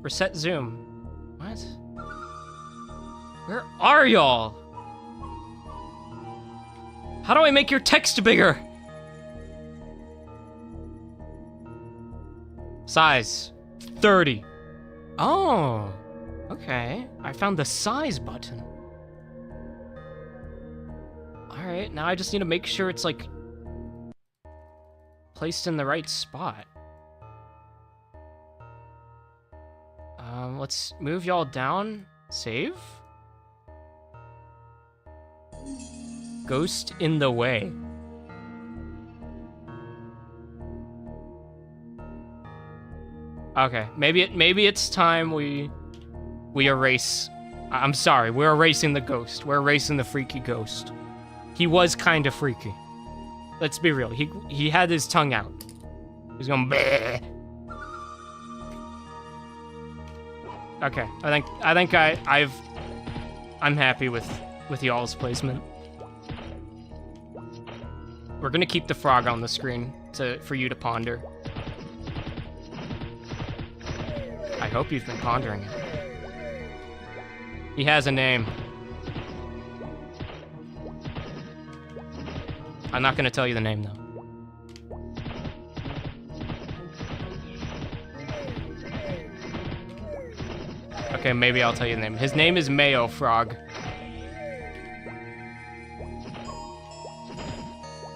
Reset zoom. What? Where are y'all? How do I make your text bigger? Size, 30. Oh, okay. I found the size button. All right, now I just need to make sure it's like placed in the right spot. Let's move y'all down. Save. Ghost in the way. Okay, maybe it's time we erase. I'm sorry, we're erasing the ghost. We're erasing the freaky ghost. He was kind of freaky. Let's be real. He had his tongue out. He was going bleh. Okay, I'm happy with y'all's placement. We're gonna keep the frog on the screen for you to ponder. I hope you've been pondering it. He has a name. I'm not gonna tell you the name though. Okay, maybe I'll tell you the name. His name is Mayo Frog.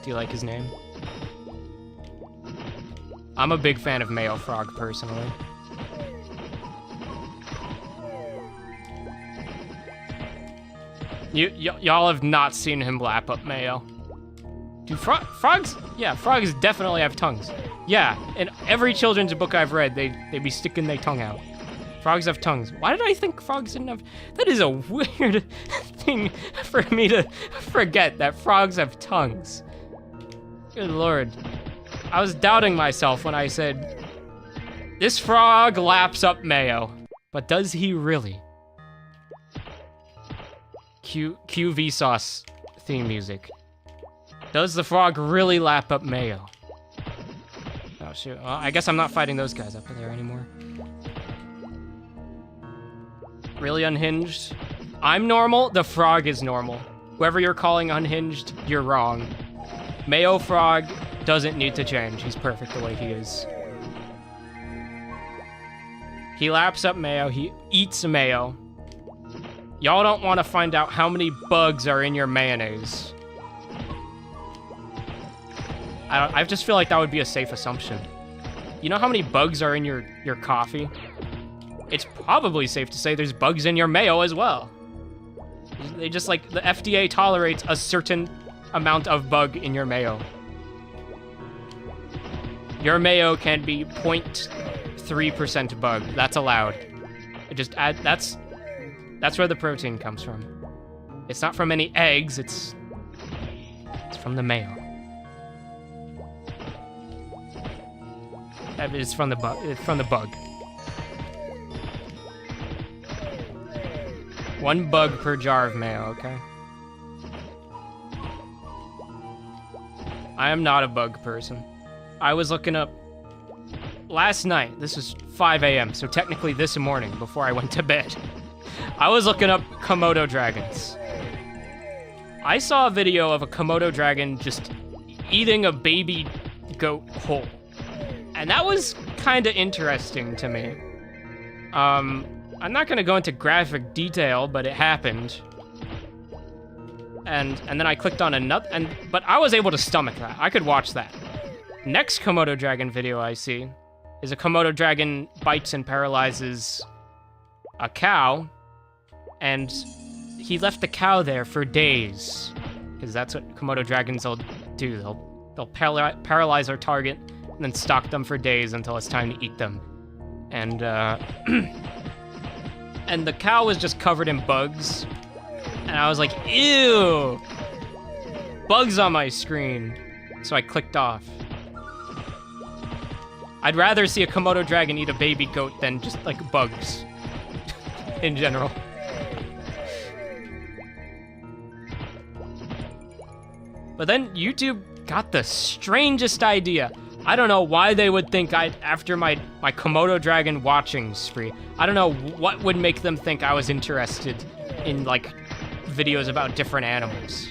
Do you like his name? I'm a big fan of Mayo Frog, personally. Y'all have not seen him lap up Mayo. Do frogs? Yeah, frogs definitely have tongues. Yeah, in every children's book I've read, they be sticking their tongue out. Frogs have tongues. Why did I think frogs didn't have... That is a weird thing for me to forget, that frogs have tongues. Good lord. I was doubting myself when I said, this frog laps up Mayo. But does he really? Cue Vsauce theme music. Does the frog really lap up Mayo? Oh shoot, well, I guess I'm not fighting those guys up there anymore. Really unhinged? I'm normal, the frog is normal. Whoever you're calling unhinged, you're wrong. Mayo Frog doesn't need to change. He's perfect the way he is. He laps up Mayo, he eats Mayo. Y'all don't want to find out how many bugs are in your mayonnaise. I just feel like that would be a safe assumption. You know how many bugs are in your coffee? It's probably safe to say there's bugs in your mayo as well. They just like, the FDA tolerates a certain amount of bug in your mayo. Your mayo can be 0.3% bug. That's allowed. It just add, that's where the protein comes from. It's not from any eggs, it's from the mayo. It's from the bug. One bug per jar of mayo, okay? I am not a bug person. I was looking up last night. This was 5 a.m., so technically this morning before I went to bed. I was looking up Komodo dragons. I saw a video of a Komodo dragon just eating a baby goat whole. And that was kind of interesting to me. I'm not gonna go into graphic detail, but it happened. And then I clicked on another, but I was able to stomach that. I could watch that. Next Komodo dragon video I see is a Komodo dragon bites and paralyzes a cow, and he left the cow there for days, because that's what Komodo dragons will do. They'll paralyze their target and then stalk them for days until it's time to eat them. And and the cow was just covered in bugs. And I was like, ew! Bugs on my screen. So I clicked off. I'd rather see a Komodo dragon eat a baby goat than just, like, bugs. In general. But then YouTube got the strangest idea. I don't know why they would think after my Komodo dragon watching spree, I don't know what would make them think I was interested in like videos about different animals.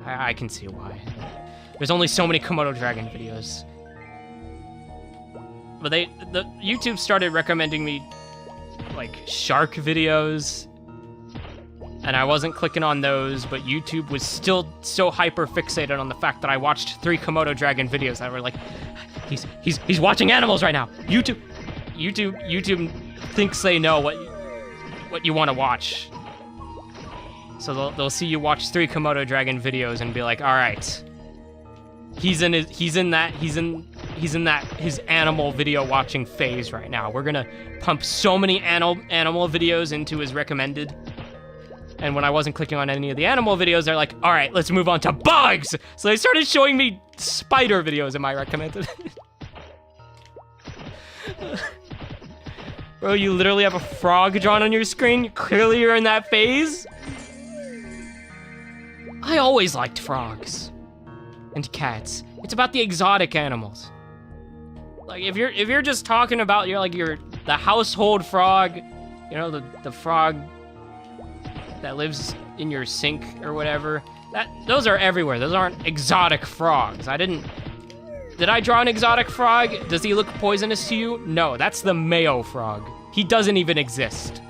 I can see why. There's only so many Komodo dragon videos. But the YouTube started recommending me like shark videos, and I wasn't clicking on those, but YouTube was still so hyper fixated on the fact that I watched 3 Komodo dragon videos that were like, he's watching animals right now. YouTube thinks they know what you want to watch. So they'll see you watch 3 Komodo dragon videos and be like, all right, he's in his animal video watching phase right now. We're gonna pump so many animal videos into his recommended. And when I wasn't clicking on any of the animal videos, they're like, all right, let's move on to bugs. So they started showing me spider videos in my recommended. Bro, you literally have a frog drawn on your screen. Clearly you're in that phase. I always liked frogs and cats. It's about the exotic animals. Like if you're just talking about the household frog, you know, the frog that lives in your sink or whatever, those are everywhere. Those aren't exotic frogs. Did I draw an exotic frog? Does he look poisonous to you? No, that's the Mayo frog. He doesn't even exist.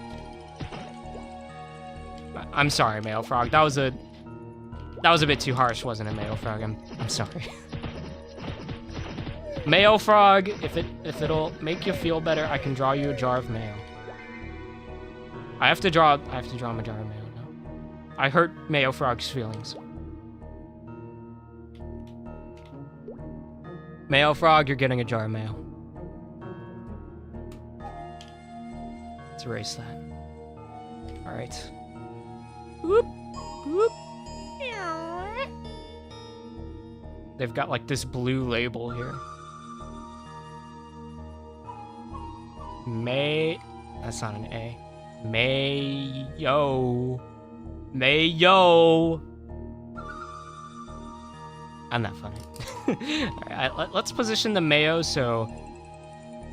I'm sorry, Mayo frog. That was a bit too harsh, wasn't it, Mayo frog? I'm sorry. Mayo frog, if it'll make you feel better, I can draw you a jar of mayo. I have to draw him a jar of mayo now. I hurt Mayo frog's feelings. Mayo frog, you're getting a jar of mayo. Let's erase that. All right. Whoop, whoop. They've got like this blue label here. That's not an A. Mayo. I'm not funny. All right, let's position the mayo so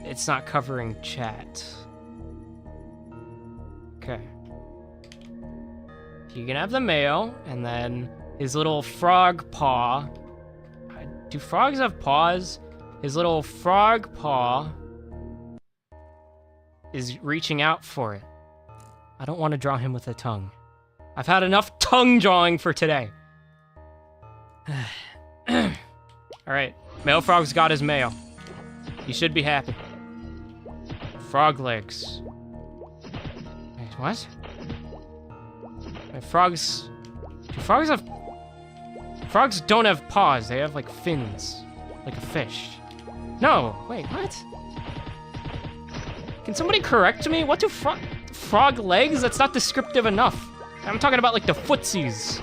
it's not covering chat. Okay. You can have the mayo, and then his little frog paw. Do frogs have paws? His little frog paw is reaching out for it. I don't want to draw him with a tongue. I've had enough tongue drawing for today. All right, Mayo frog's got his mayo. He should be happy. Frog legs. Wait, what? Wait, frogs don't have paws. They have like fins, like a fish. No, wait, what? Can somebody correct me? What do frog legs? That's not descriptive enough. I'm talking about like the footsies.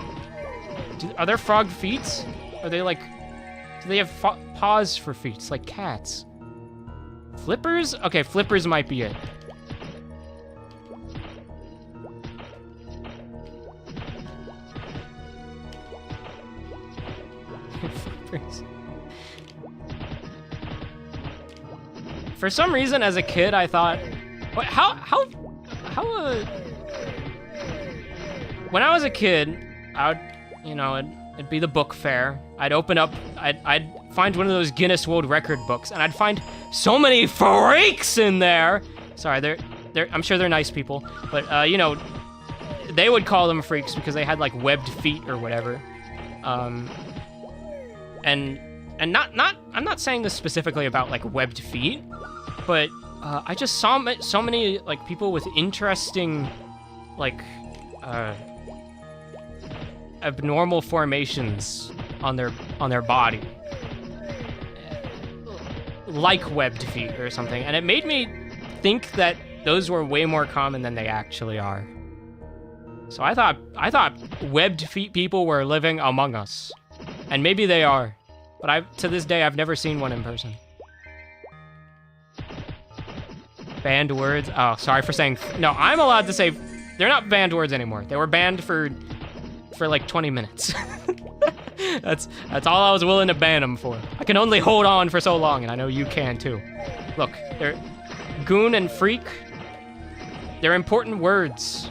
Are there frog feet? Are they like, do they have paws for feet? It's like cats. Flippers? Okay, flippers might be it. Flippers. For some reason, as a kid, I thought, wait, when I was a kid, I would, it'd be the book fair. I'd open up, I'd find one of those Guinness World Record books, and I'd find so many freaks in there. Sorry, I'm sure they're nice people, but they would call them freaks because they had like webbed feet or whatever. And I'm not saying this specifically about like webbed feet, but I just saw so many like people with interesting like abnormal formations on their body, like webbed feet or something, and it made me think that those were way more common than they actually are. So I thought webbed feet people were living among us, and maybe they are, but to this day I've never seen one in person. Banned words. Oh, sorry for saying. No, I'm allowed to say. They're not banned words anymore. They were banned for like 20 minutes. That's all I was willing to ban them for. I can only hold on for so long, and I know you can too. Look, they're goon and freak. They're important words.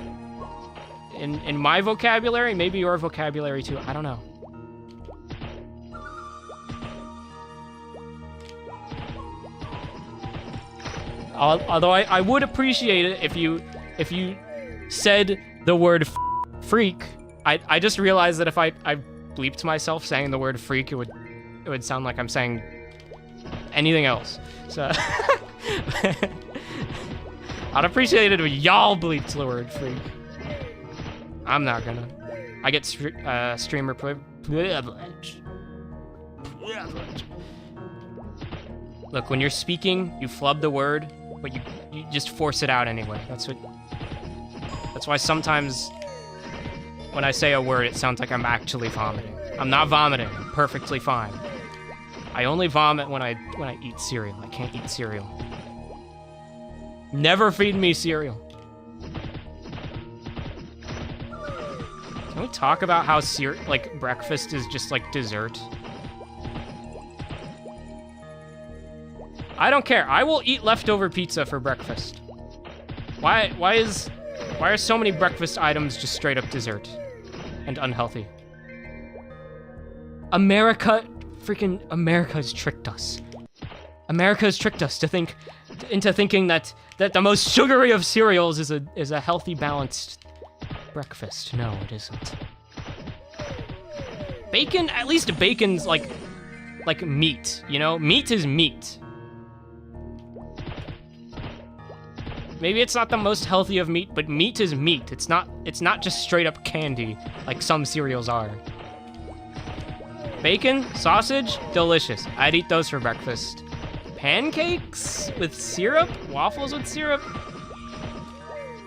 In my vocabulary, maybe your vocabulary too. I don't know. Although I would appreciate it if you said the word freak. I just realized that if I bleeped myself saying the word freak, it would sound like I'm saying anything else. So I'd appreciate it if y'all bleeped the word freak. I'm not gonna. I get streamer privilege. Look, when you're speaking, you flub the word, but you just force it out anyway. That's why sometimes when I say a word, it sounds like I'm actually vomiting. I'm not vomiting. I'm perfectly fine. I only vomit when I eat cereal. I can't eat cereal. Never feed me cereal. Can we talk about how breakfast is just like dessert? I don't care. I will eat leftover pizza for breakfast. Why are so many breakfast items just straight up dessert and unhealthy? America has tricked us. America has tricked us into thinking that the most sugary of cereals is a healthy, balanced breakfast. No, it isn't. Bacon, at least bacon's like meat, you know? Meat is meat. Maybe it's not the most healthy of meat, but meat is meat. It's not just straight up candy like some cereals are. Bacon, sausage, delicious. I'd eat those for breakfast. Pancakes with syrup, waffles with syrup,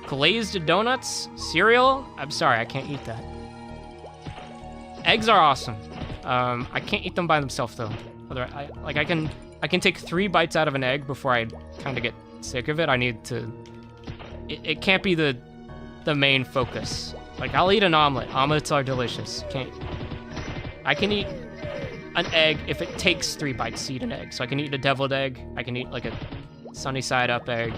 glazed donuts, cereal. I'm sorry, I can't eat that. Eggs are awesome. I can't eat them by themselves though. I can take 3 bites out of an egg before I kind of get sick of it. I need to. It can't be the main focus. Like, I'll eat an omelet. Omelets are delicious. I can eat an egg if it takes 3 bites to eat an egg. So I can eat a deviled egg. I can eat like a sunny side up egg,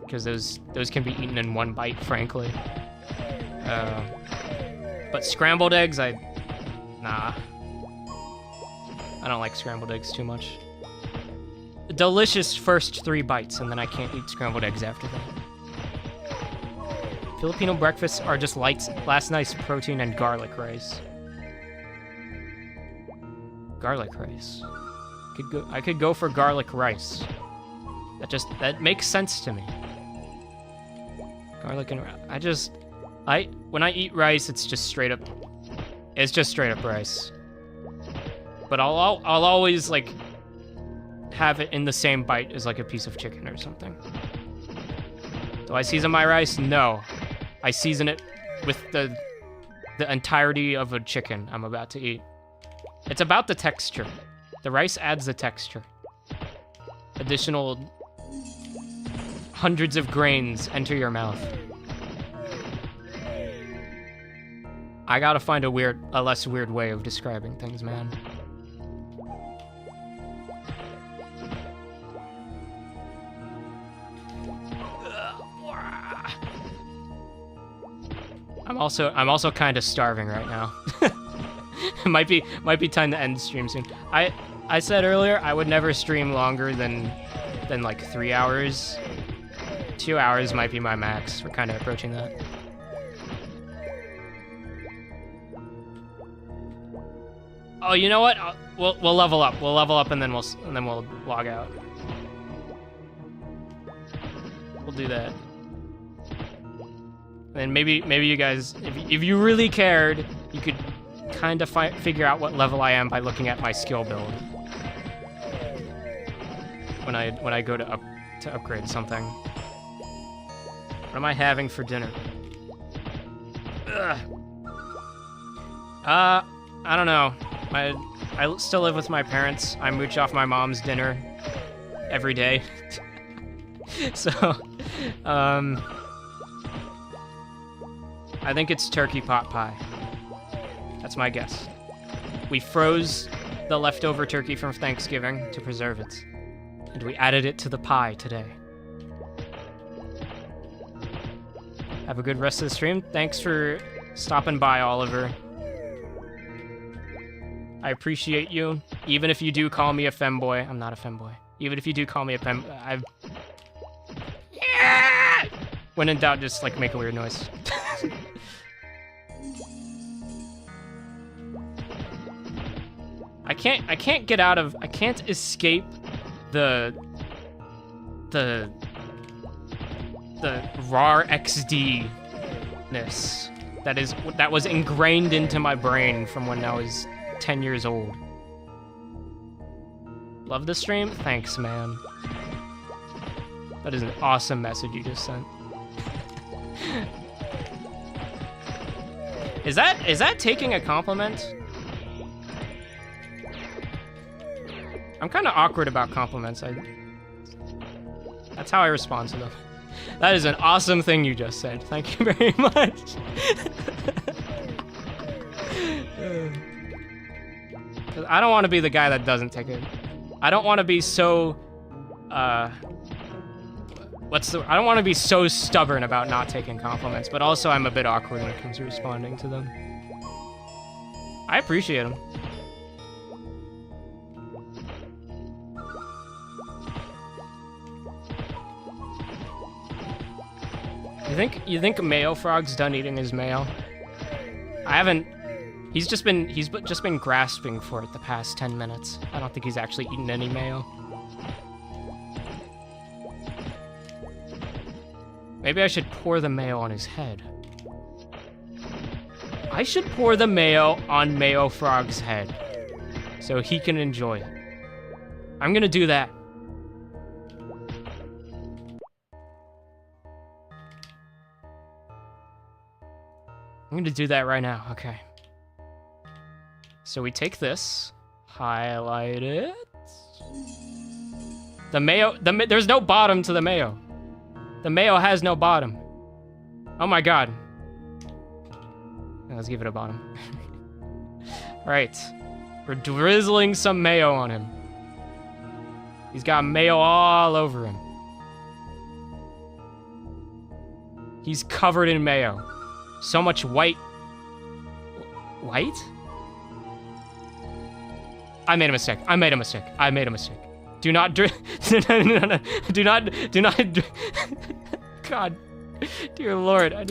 because those can be eaten in 1 bite, frankly. But scrambled eggs, nah. I don't like scrambled eggs too much. Delicious first 3 bites, and then I can't eat scrambled eggs after that. Filipino breakfasts are just last night's protein and garlic rice. Garlic rice. I could go for garlic rice. That makes sense to me. Garlic and when I eat rice, it's just straight up rice. But I'll always like have it in the same bite as like a piece of chicken or something. Do I season my rice? No. I season it with the entirety of a chicken I'm about to eat. It's about the texture. The rice adds the texture. Additional hundreds of grains enter your mouth. I gotta find a less weird way of describing things, man. I'm also kind of starving right now. It might be time to end stream soon. I said earlier I would never stream longer than like 3 hours. 2 hours might be my max. We're kind of approaching that. Oh, you know what? We'll level up. We'll level up and then we'll log out. We'll do that. And maybe you guys, if you really cared, you could kind of figure out what level I am by looking at my skill build. When I go to upgrade something. What am I having for dinner? Ugh. I don't know. I still live with my parents. I mooch off my mom's dinner every day. So, I think it's turkey pot pie. That's my guess. We froze the leftover turkey from Thanksgiving to preserve it, and we added it to the pie today. Have a good rest of the stream. Thanks for stopping by, Oliver. I appreciate you, even if you do call me a femboy. I'm not a femboy. Even if you do call me a when in doubt, just like make a weird noise. I can't get out of, I can't escape the RAR XD-ness that was ingrained into my brain from when I was 10 years old. Love the stream? Thanks, man. That is an awesome message you just sent. Is that taking a compliment? I'm kind of awkward about compliments. That's how I respond to them. That is an awesome thing you just said. Thank you very much. I don't want to be the guy that doesn't take it. I don't want to be so, I don't want to be so stubborn about not taking compliments, but also I'm a bit awkward when it comes to responding to them. I appreciate them. You think Mayo Frog's done eating his mayo? I haven't. He's just been grasping for it the past 10 minutes. I don't think he's actually eaten any mayo. Maybe I should pour the mayo on his head. I should pour the mayo on Mayo Frog's head so he can enjoy it. I'm gonna do that. I'm gonna do that right now, okay. So we take this, highlight it. The mayo, there's no bottom to the mayo. The mayo has no bottom. Oh my god. Let's give it a bottom. Right, we're drizzling some mayo on him. He's got mayo all over him. He's covered in mayo. So much white. White? I made a mistake. I made a mistake. I made a mistake. Do not do not God. Dear Lord, I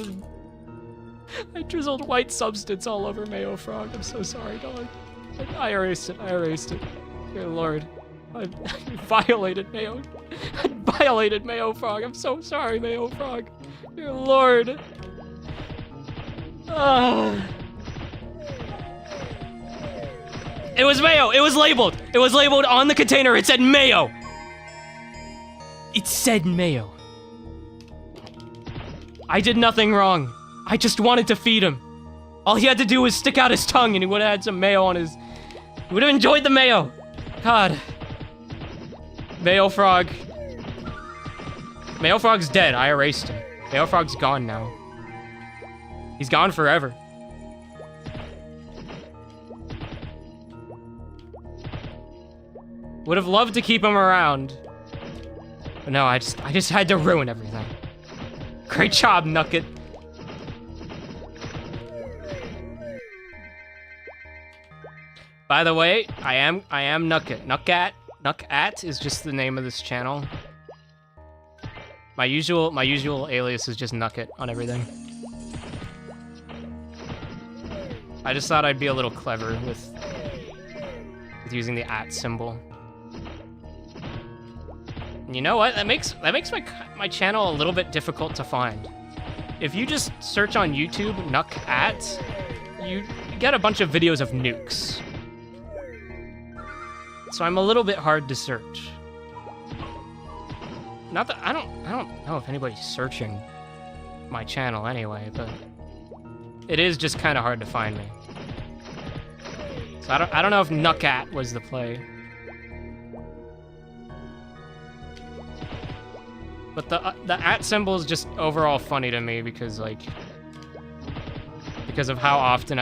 drizzled white substance all over Mayo Frog. I'm so sorry, dog. I erased it. I erased it. Dear Lord. I violated Mayo. I violated Mayo Frog. I'm so sorry, Mayo Frog. Dear Lord. It was mayo. It was labeled. It was labeled on the container. It said mayo. It said mayo. I did nothing wrong. I just wanted to feed him. All he had to do was stick out his tongue and he would have had some mayo on his... He would have enjoyed the mayo. God. Mayo Frog. Mayo Frog's dead. I erased him. Mayo Frog's gone now. He's gone forever. Would have loved to keep him around. But no, I just had to ruin everything. Great job, Nucket. By the way, I am Nucket. Nucket is just the name of this channel. My usual alias is just Nucket on everything. I just thought I'd be a little clever with using the @ symbol. And you know what? That makes my channel a little bit difficult to find. If you just search on YouTube nucket, you get a bunch of videos of nukes. So I'm a little bit hard to search. Not that I don't know if anybody's searching my channel anyway, but it is just kind of hard to find me. So I don't know if Nucket was the play. But the @ symbol is just overall funny to me because like of how often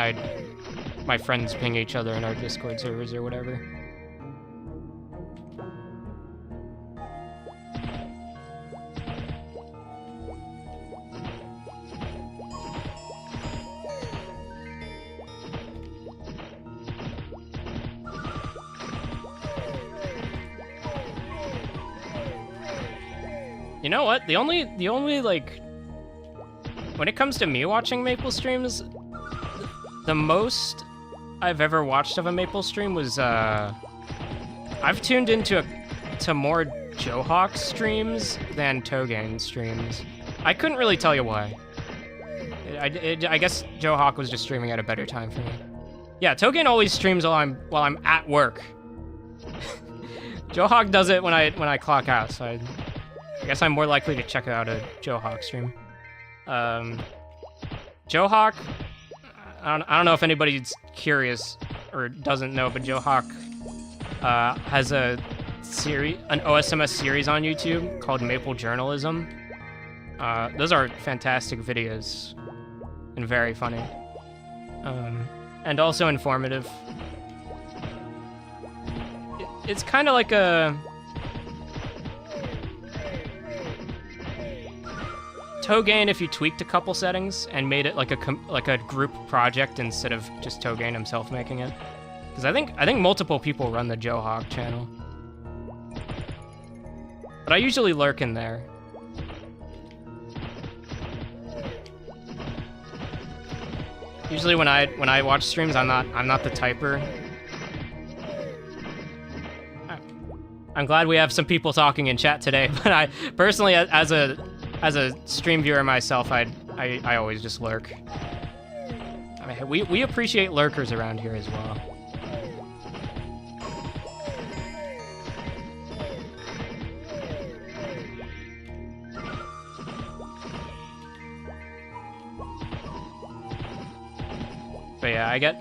my friends ping each other in our Discord servers or whatever. You know what? The only like when it comes to me watching Maple streams, the most I've ever watched of a Maple stream was I've tuned into more Johawk streams than Togain streams. I couldn't really tell you why. I guess Johawk was just streaming at a better time for me. Yeah, Togain always streams while I'm at work. Johawk does it when I clock out, so I guess I'm more likely to check out a Johawk stream. Johawk, I don't know if anybody's curious or doesn't know, but Johawk has an OSMS series on YouTube called Maple Journalism. Those are fantastic videos and very funny, and also informative. It's kind of like a Togain if you tweaked a couple settings and made it like a group project instead of just Togain himself making it. Because I think multiple people run the Johawk channel, but I usually lurk in there. Usually when I watch streams, I'm not the typer. I'm glad we have some people talking in chat today, but I personally, as a stream viewer myself, I always just lurk. I mean, we appreciate lurkers around here as well. But yeah, I get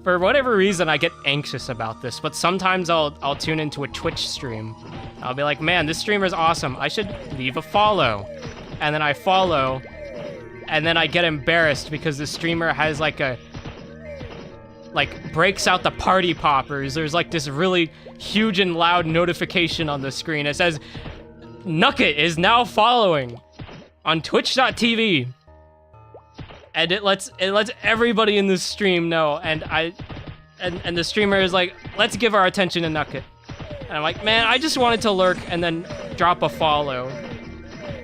for whatever reason, I get anxious about this, but sometimes I'll tune into a Twitch stream. I'll be like, man, this streamer's awesome. I should leave a follow. And then I follow, and then I get embarrassed because the streamer has breaks out the party poppers. There's like this really huge and loud notification on the screen. It says, Nucket is now following on twitch.tv. And it lets everybody in the stream know, and the streamer is like, let's give our attention to Nucket. And I'm like, man, I just wanted to lurk and then drop a follow.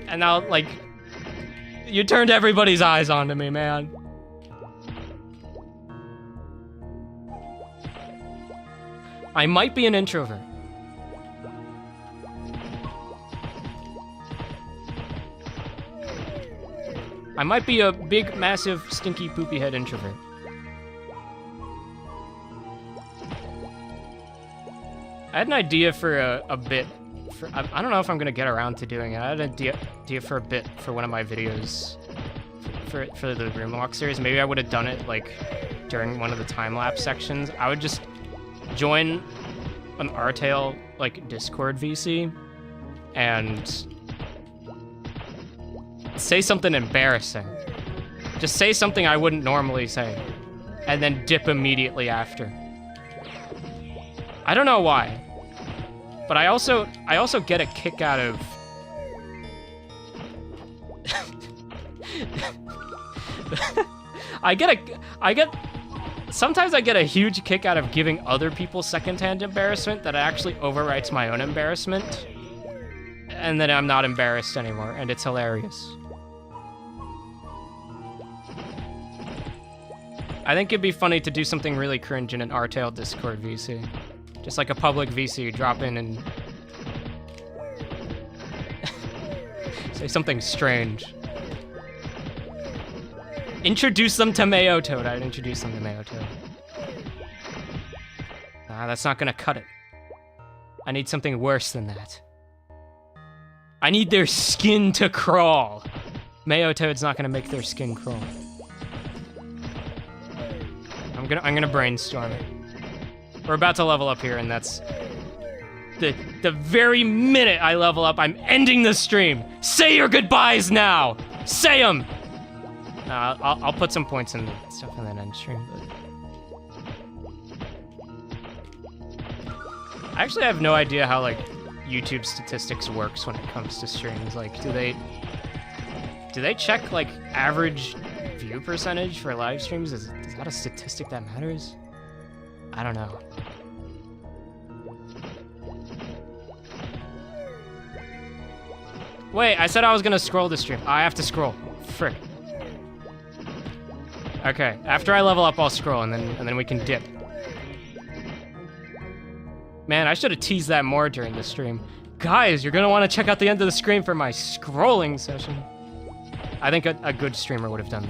And now, like, you turned everybody's eyes onto me, man. I might be an introvert. I might be a big, massive, stinky, poopy head introvert. I had an idea for a bit. I don't know if I'm gonna get around to doing it. I had an idea for a bit for one of my videos for the Grimlock series. Maybe I would have done it like during one of the time-lapse sections. I would just join an artale like Discord VC and say something embarrassing. Just say something I wouldn't normally say, and then dip immediately after. I don't know why, but I also get a kick out of sometimes I get a huge kick out of giving other people secondhand embarrassment that actually overwrites my own embarrassment, and then I'm not embarrassed anymore, and it's hilarious. I think it'd be funny to do something really cringe in an artale Discord VC. Just like a public VC, drop in and say something strange. Introduce them to Mayo Toad. I'd introduce them to Mayo Toad. Nah, that's not gonna cut it. I need something worse than that. I need their skin to crawl. Mayo Toad's not gonna make their skin crawl. I'm gonna brainstorm it. We're about to level up here, and that's The very minute I level up, I'm ending the stream. Say your goodbyes now. Say them. I'll put some points in the stuff and then end stream. But... I actually have no idea how like YouTube statistics works when it comes to streams. Like, do they check like average view percentage for live streams? Is that a statistic that matters? I don't know. Wait, I said I was gonna scroll the stream. I have to scroll. Frick. Okay, after I level up, I'll scroll, and then we can dip. Man, I should have teased that more during the stream. Guys, you're gonna want to check out the end of the screen for my scrolling session. I think a good streamer would have done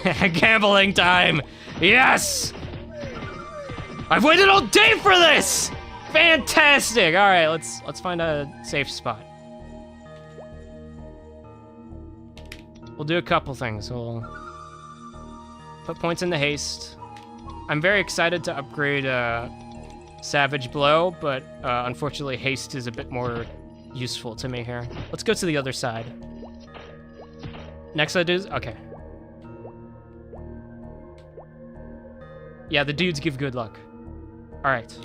that. Gambling time! Yes! I've waited all day for this! Fantastic! All right, let's find a safe spot. We'll do a couple things. We'll put points in the haste. I'm very excited to upgrade Savage Blow, but unfortunately haste is a bit more useful to me here. Let's go to the other side. Next I do, okay. Yeah, the dudes give good luck. All right.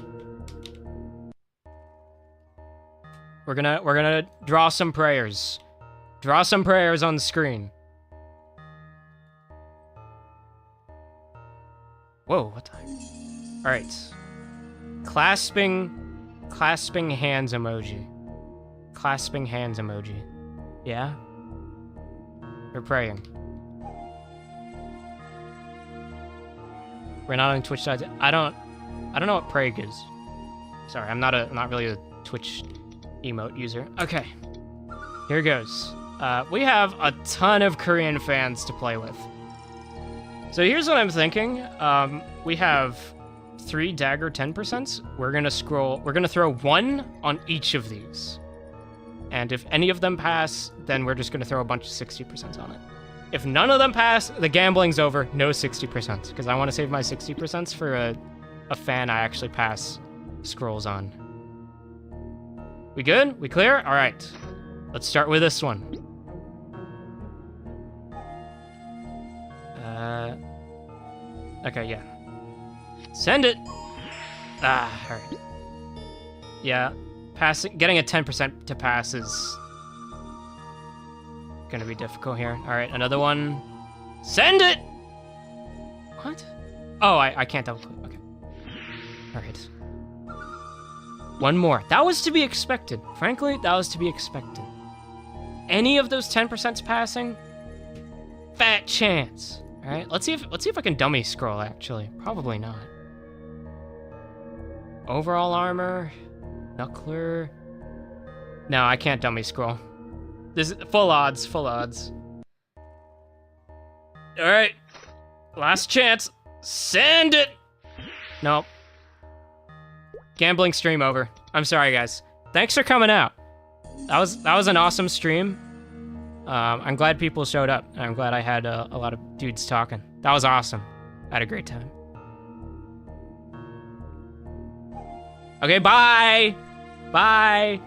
We're gonna draw some prayers. Draw some prayers on the screen. Whoa, what the heck? All right. Clasping hands emoji. Clasping hands emoji. Yeah? We're praying. We're not on Twitch side. I don't know what praying is. Sorry, I'm not really a Twitch emote user. Okay. Here goes. We have a ton of Korean fans to play with. So here's what I'm thinking. We have 3 dagger 10%. We're gonna throw 1 on each of these. And if any of them pass, then we're just gonna throw a bunch of 60% on it. If none of them pass, the gambling's over, no 60%, because I want to save my 60% for a fan I actually pass scrolls on. We good? We clear? All right. Let's start with this one. Okay, yeah. Send it! All right. Yeah, getting a 10% to pass is gonna be difficult here. All right, another one. Send it! What? Oh, I can't double click, okay. All right. One more. That was to be expected. Frankly, that was to be expected. Any of those 10%s passing? Fat chance. All right, let's see if I can dummy scroll, actually. Probably not. Overall armor, knuckler. No, I can't dummy scroll. This is full odds, full odds. All right, last chance. Send it. Nope. Gambling stream over. I'm sorry, guys. Thanks for coming out. That was an awesome stream. I'm glad people showed up. I'm glad I had a lot of dudes talking. That was awesome. I had a great time. Okay, bye. Bye.